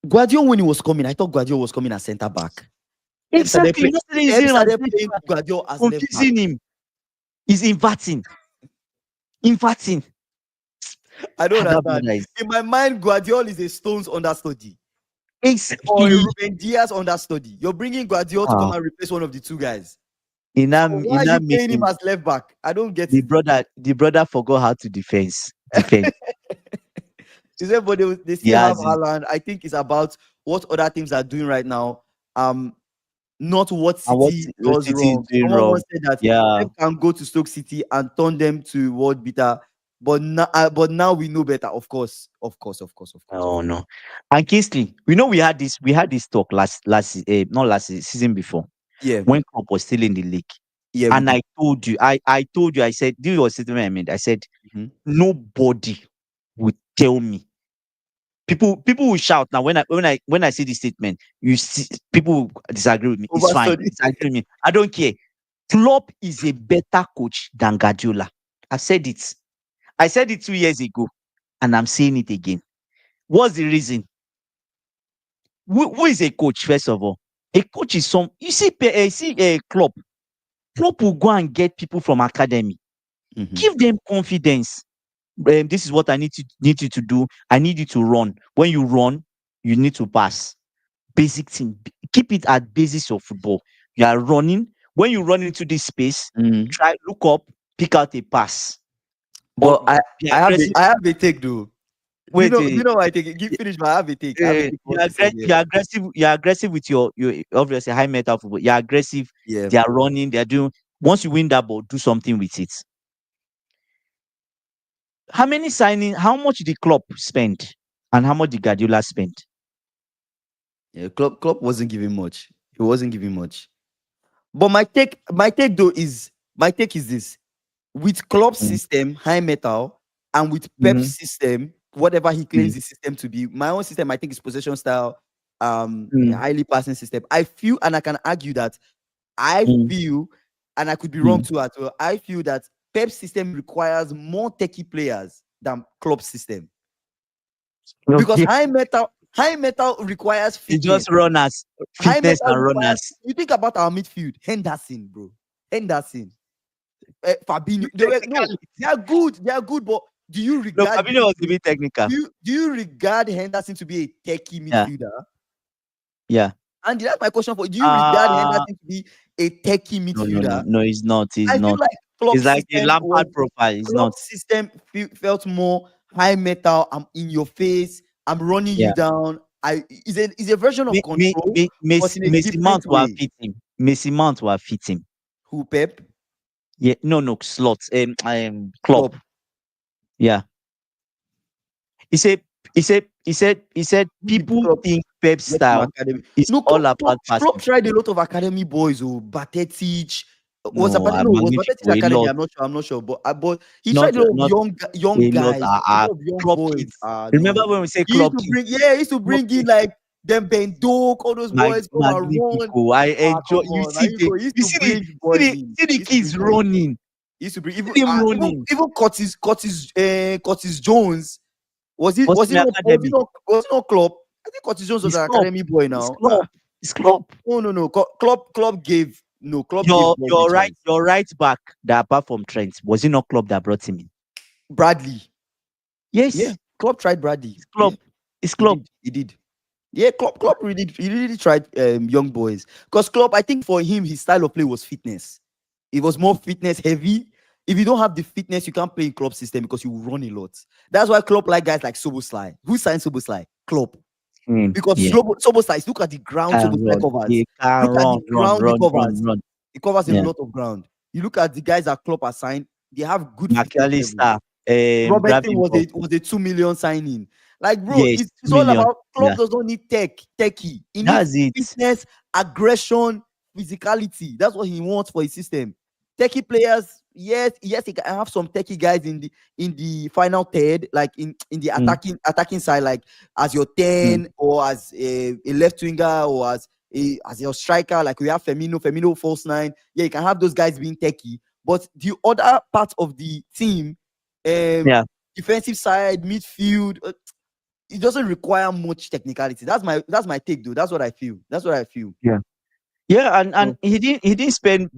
Guardiola, when he was coming, I thought Guardiola was coming as centre back. Exactly. Yesterday he's Pep in as started left playing back, Guardiola as left back. confusing him. He's inverting. Inverting. I don't That understand. brother is In my mind, Guardiola is a Stones understudy or a exactly Ruben Diaz understudy. You're bringing Guardiola to come and replace one of the two guys. So why in are you that playing him making as left back? I don't get the it. brother forgot how to defend. He said, but they He still have has it. Haaland. I think it's about what other teams are doing right now. Not what And what City does City is wrong. doing Someone wrong. once said that Yeah. Pep can go to Stoke City and turn them to world beater. But now we know better. Of course, of course, of course, of course, of Oh course. no. And Kingsley, we know we had this talk not last season before Yeah, when Klopp was still in the league. yeah, we And did. I told you, I said, this was statement I made. I said, Mhm. nobody would tell me. People will shout now when I see this statement. You see, people will disagree with me. It's fine. Overstudy. Disagree with me. I don't care. Klopp is a better coach than Guardiola. I said it. I said it 2 years ago, and I'm saying it again. What's the reason? Who is a coach? First of all, a coach is some. You see, Klopp. Klopp will go and get people from academy, Mhm. give them confidence. This is what I need you to do. I need you to run. When you run, you need to pass. Basic thing. Keep it at basis of football. You are running. When you run into this space, Mhm. try look up, pick out a pass, or But I, be I have a, aggressive. I have a take though. Wait, Do you know why I take it? Give finish, but I have a take. I have a take for what you said. Yeah. you're aggressive. You're aggressive with your obviously high metal football. You're aggressive. Yeah. They are running. They are doing. Once you win that ball, do something with it. How many signing? How much did Klopp spend, and how much did Guardiola spend? Yeah. Klopp wasn't giving much. He wasn't giving much. But my take is this: with Klopp's Mm, system, high metal, and with mhm, Pep's system, whatever he claims mm, the system to be, my own system, I think is possession style, a mm, highly passing system. I feel, and I can argue that I mm, feel and I could be wrong Hmm. too as well, I feel that Pep's system requires more techie players than Klopp's system, because Okay. high metal requires It's fitness. just runners, High fitness metal and requires. runners. You think about our midfield, Henderson, bro, Henderson, Fabinho. They were no, Technically, they are good, but do you no, regard Fabinho was a bit technical. do you regard Henderson to be a techie Yeah, midfielder? yeah. And that's my question for you. Do you regard Uh Henderson to be a techie no, no, no, midfielder? no. He's not. He's I feel not. like It's Klopp's like a system was Lampard profile. He's not. Klopp's system felt more high metal. I'm in your face. I'm running you Yeah. down. Is a version of control, but in a Messi different Mount will way. fit him. Messi Mount will fit him. Who Pep? Yeah, no, no, slots. Klopp. Klopp. Yeah. He said Who did people Klopp think Pep get from style academy? is No, all Klopp about Klopp passing. tried a lot of academy boys. Oh, Batetic. Was No, Apate, no, was Batetic Magnifico, a academy? lot, I'm not sure. I'm not sure. But he not tried a lot of not young a lot guys, a are lot of young club boys. kids. Ah, Remember no. when we say He used club to kids? bring, yeah, he used to Club bring in kids, like them Ben Doak, all those boys come and run. Magnifico. I Ah, enjoy. come You on. see the He used you to see the bring see boys the in. see the He used to bring kids boys in. running. He used to bring See them running. even Curtis Jones. Was Was in he the not academy. was he not Klopp? I think Curtis Jones was It's an club. academy boy It's now. club. It's club. Oh no. Klopp gave boys a Your chance. right back that apart from Trent, was it not club that brought him in? Bradley. Yeah, Yes, Klopp tried Bradley. it's Yeah, club. It's club. he did. Yeah, Klopp really tried young boys. Because Klopp, I think for him, his style of play was fitness. It was more fitness heavy. If you don't have the fitness, you can't play in Klopp system because you will run a lot. That's why Klopp like guys like Soboslai. Who signed Soboslai? Klopp. Because Yeah. Soboslai, look at the ground Can Soboslai run. covers. He can Look at the run, run, ground he run, run, covers. run. He covers a Yeah. lot of ground. You look at the guys that Klopp assigned, they have good fitness level. McAllister, Robertson Gravenberch. was a 2 million signing. Like, bro, Yes, it's all 2 million. about Yeah, Klopp does not need techie. He needs that's it. fitness, aggression, physicality. That's what he wants for his system. Techie players, yes, he can have some techie guys in the final third, like in the Mm, attacking side, like as your mm. 10 or as a left winger or as your striker, like we have Firmino false nine. Yeah, you can have those guys being techie, but the other part of the team, um, Yeah, defensive side, midfield, it doesn't require much technicality. That's my take, though. That's what I feel. That's what I feel. yeah, yeah. And So, he didn't spend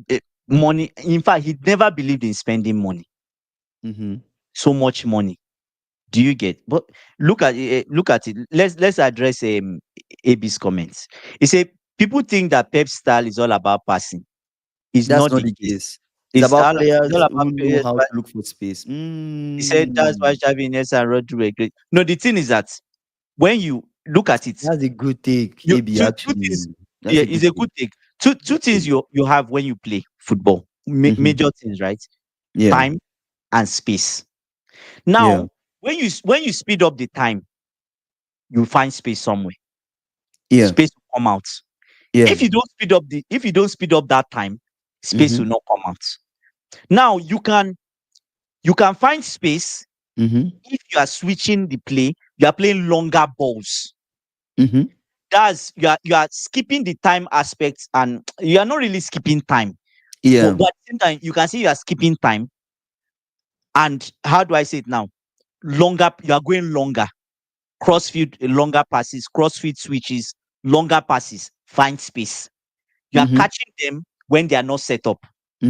money. In fact, he never believed in spending money. mhm. So much money. Do you get? But look at it. Let's address AB's comments. He said people think that Pep style is all about passing. It's That's not not the the case. case. It's about It's all players about who know players. how to look for space. He said that's why Xavi, Iniesta, and Rodri were great. No, the thing is that when you look at it, That's a good take, you AB. two things. Actually, that's Yeah, a it's good a take. good take. Two That's a things you have when you play football. Mhm. Major things, right? Yeah, Time and space. yeah, Now, when you speed up the time, you find space somewhere. yeah, Space will come out. yeah. If you don't speed up that time, space Mhm, will not come out. Now you can find space mhm, if you are switching the play, you are playing longer balls. mhm. That's you are skipping the time aspect, and you are not really skipping time. But, Yeah. but at the same time, you can see you are skipping time. And how do I say it now? Longer, you are going longer. Crossfield, longer passes, crossfield switches, longer passes, find space. You are Mhm. catching them when they are not set up. Do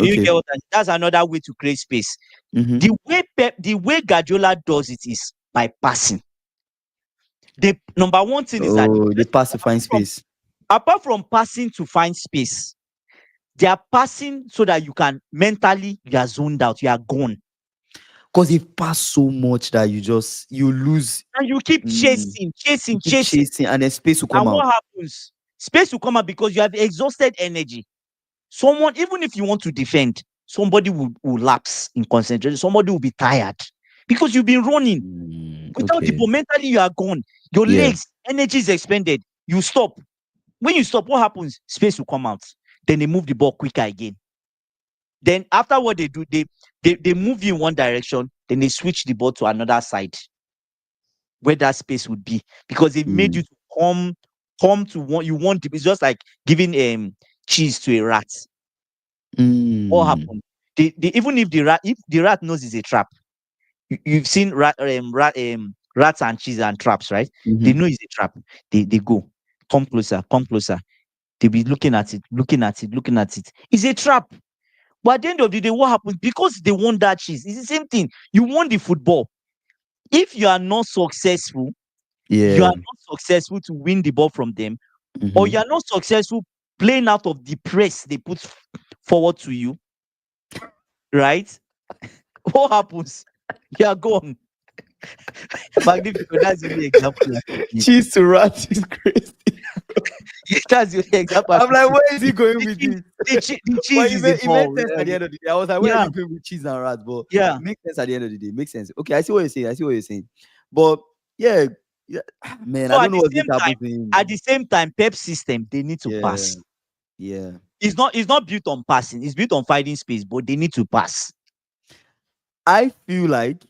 you Okay. get what that's another way to create space. Mhm. The way Guardiola does it is by passing. The number one thing is that Oh, they pass to find apart from space. apart from passing to find space, they are passing so that you can mentally you are zoned out, you are gone. Because they pass so much that you lose. And you keep Mm, chasing, you chasing, keep chasing. chasing, and then space will come And out. what happens? Space will come out because you have exhausted energy. Someone, even if you want to defend, somebody will lapse in concentration. Somebody will be tired because you've been running. Without the Okay. ball, mentally you are gone. Your Yeah. legs, energy is expended. You stop. When you stop, what happens? Space will come out. Then they move the ball quicker again. Then after what they do, they move you in one direction. Then they switch the ball to another side where that space would be because they made Mm. you to come to one. You want it's just like giving cheese to a rat. What Mm. happened? Even if the rat knows it's a trap, you've seen rats and cheese and traps, right? They Mhm. know it's a trap. They go, come closer, come closer. They'll be looking at it, looking at it, looking at it. It's a trap. But at the end of the day, what happens? Because they want that cheese. It's the same thing. You want the football. If you are not successful, you are Yeah. not successful to win the ball from them, or you Mhm. are not successful playing out of the press they put forward to you, right? What happens? You are gone. Magnifico, that's the only example I could give. Cheese to rat is crazy. Yeah, that's the only example I I'm could like, give. where is he The, going the with cheese, this? the But cheese it is a made, it made ball. sense at the end of the day. I was like, where is Yeah, he going with cheese and rat? But yeah. it makes sense at the end of the day. Makes sense. Okay, I see what you're saying. I see what you're saying. But yeah, yeah, man, I So don't know what's going to happen to him. at the same time, Pep's system, they need to Yeah, pass. yeah. It's not built on passing, it's built on finding space, but they need to pass. I feel like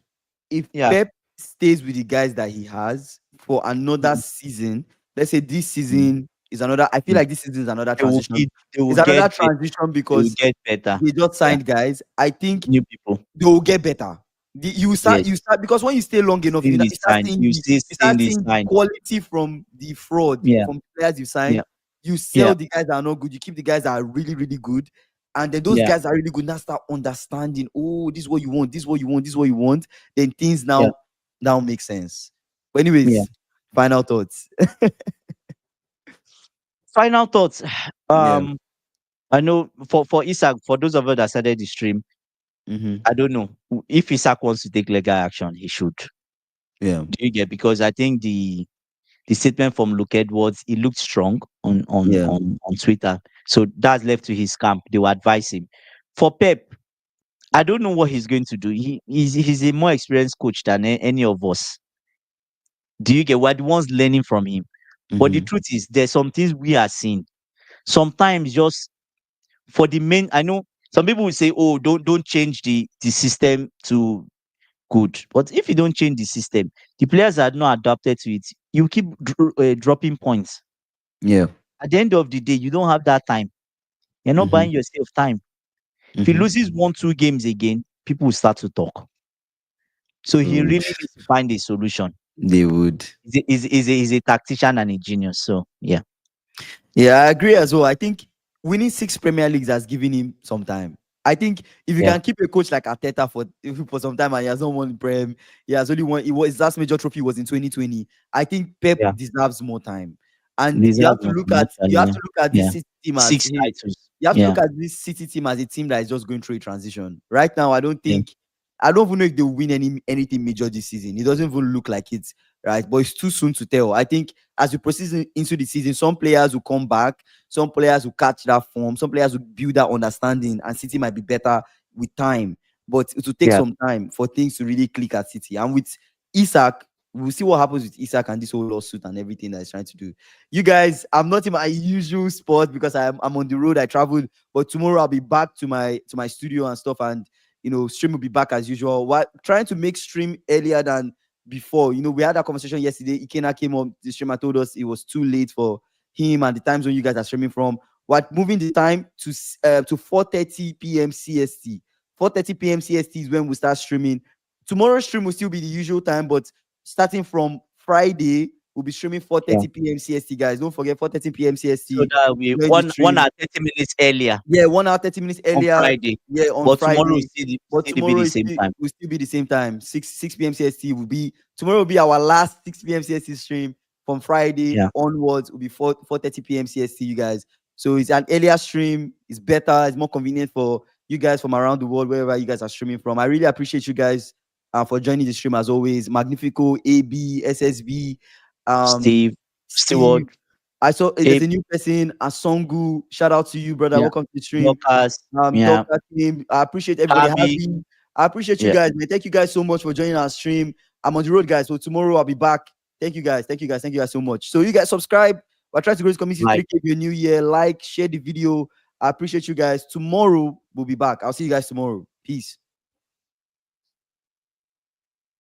if Yeah. Pep stays with the guys that he has for another Mm, season, let's say this mm, season is another. I feel mm. like this season is another They will transition. get they will It's get another better. transition They will because get better. they just Yeah. signed guys. I think New people. they will get better. You Yes. start because when you stay long enough, Seeing you this start sign. seeing You the see you seeing start this seeing the sign. quality from the fraud Yeah. from players you sign. Yeah. You Yeah. sell the guys that are not good. You keep the guys that are really really good, and then those Yeah. guys that are really good now start understanding. Oh, this is what you want. This is what you want. This is what you want. Then things Yeah. now make sense. But Yeah. anyways, final thoughts. Final thoughts. Yeah. Um, I know for Isak, for those of us that started the stream, Mm-hmm. I don't know if Isak wants to take legal action, he should. Yeah. Do you get? Because I think the statement from Luke Edwards, it looked strong Yeah. on Twitter. So that's left to his camp. They will advise him. For Pep, I don't know what he's going to do. He's a more experienced coach than any of us. Do you get? We're the ones learning from him. But the Mm-hmm. truth is, there's some things we are seeing. Sometimes just for the main, I know some people will say, "Oh, don't change the system to good." But if you don't change the system, the players are not adapted to it. You keep dropping points. Yeah. At the end of the day, you don't have that time. You're not Mm-hmm. buying yourself time. If he Mm-hmm. loses 1, 2 games again, people will start to talk. So he Good. really needs to find a solution. They would. He's a tactician and a genius. So yeah, Yeah, I agree as well. I think winning 6 Premier Leagues has given him some time. I think if you yeah, can keep a coach like Arteta for some time and he has not won Prem, he has only won. It was his last major trophy was in 2020. I think Pep yeah. deserves more time, and These are more time, you actually. have Yeah, to look at this yeah. City team as 6 hey, titles. you have to Yeah, look at this City team as a team that is just going through a transition. Right now, yeah, I don't even know if they'll win anything major this season. It doesn't even look like it, right? But it's too soon to tell. I think as we proceed into the season, some players will come back, some players will catch that form, some players will build that understanding, and City might be better with time. But it will take yeah. some time for things to really click at City. And with Isak, we'll see what happens with Isak and this whole lawsuit and everything that he's trying to do. You guys, I'm not in my usual spot because I'm on the road. I traveled, but tomorrow I'll be back to my studio and stuff, and stream will be back as usual. What trying to make stream earlier than before. We had that conversation yesterday. Ikena came up, the streamer told us it was too late for him and the time zone you guys are streaming from. What moving the time to 4:30 p.m. CST. 4:30 p.m. CST is when we start streaming. Tomorrow's stream will still be the usual time, but starting from Friday, we'll be streaming Yeah. 4:30 p.m. CST, guys. Don't forget 4:30 p.m. So CST. that we Join the one stream. hour 30 minutes earlier Yeah, 1 hour 30 minutes on earlier. Friday, Yeah, on but tomorrow will Friday. But still be tomorrow the same time. will still be the same time. 6 p.m. CST will be tomorrow will be our last 6 p.m. CST stream. From Friday Yeah, onwards will be 4:30 p.m. CST, you guys. So it's an earlier stream, it's better, it's more convenient for you guys from around the world, wherever you guys are streaming from. I really appreciate you guys for joining the stream as always. Magnifico, AB, SSB, Steve, Steve. Steward, I saw there's Ape, a new person, Asongu. Shout out to you, brother. yeah, Welcome to the stream. Lucas, yeah, Doctor team. I appreciate everybody Fabi, having. I appreciate you yeah, guys, man. Thank you guys so much for joining our stream. I'm on the road, guys. So tomorrow I'll be back. Thank you guys. Thank you guys. Thank you guys so much. So you guys subscribe. We're trying to grow this community to like. 3K by a new year. Like, share the video. I appreciate you guys. Tomorrow we'll be back. I'll see you guys tomorrow. Peace.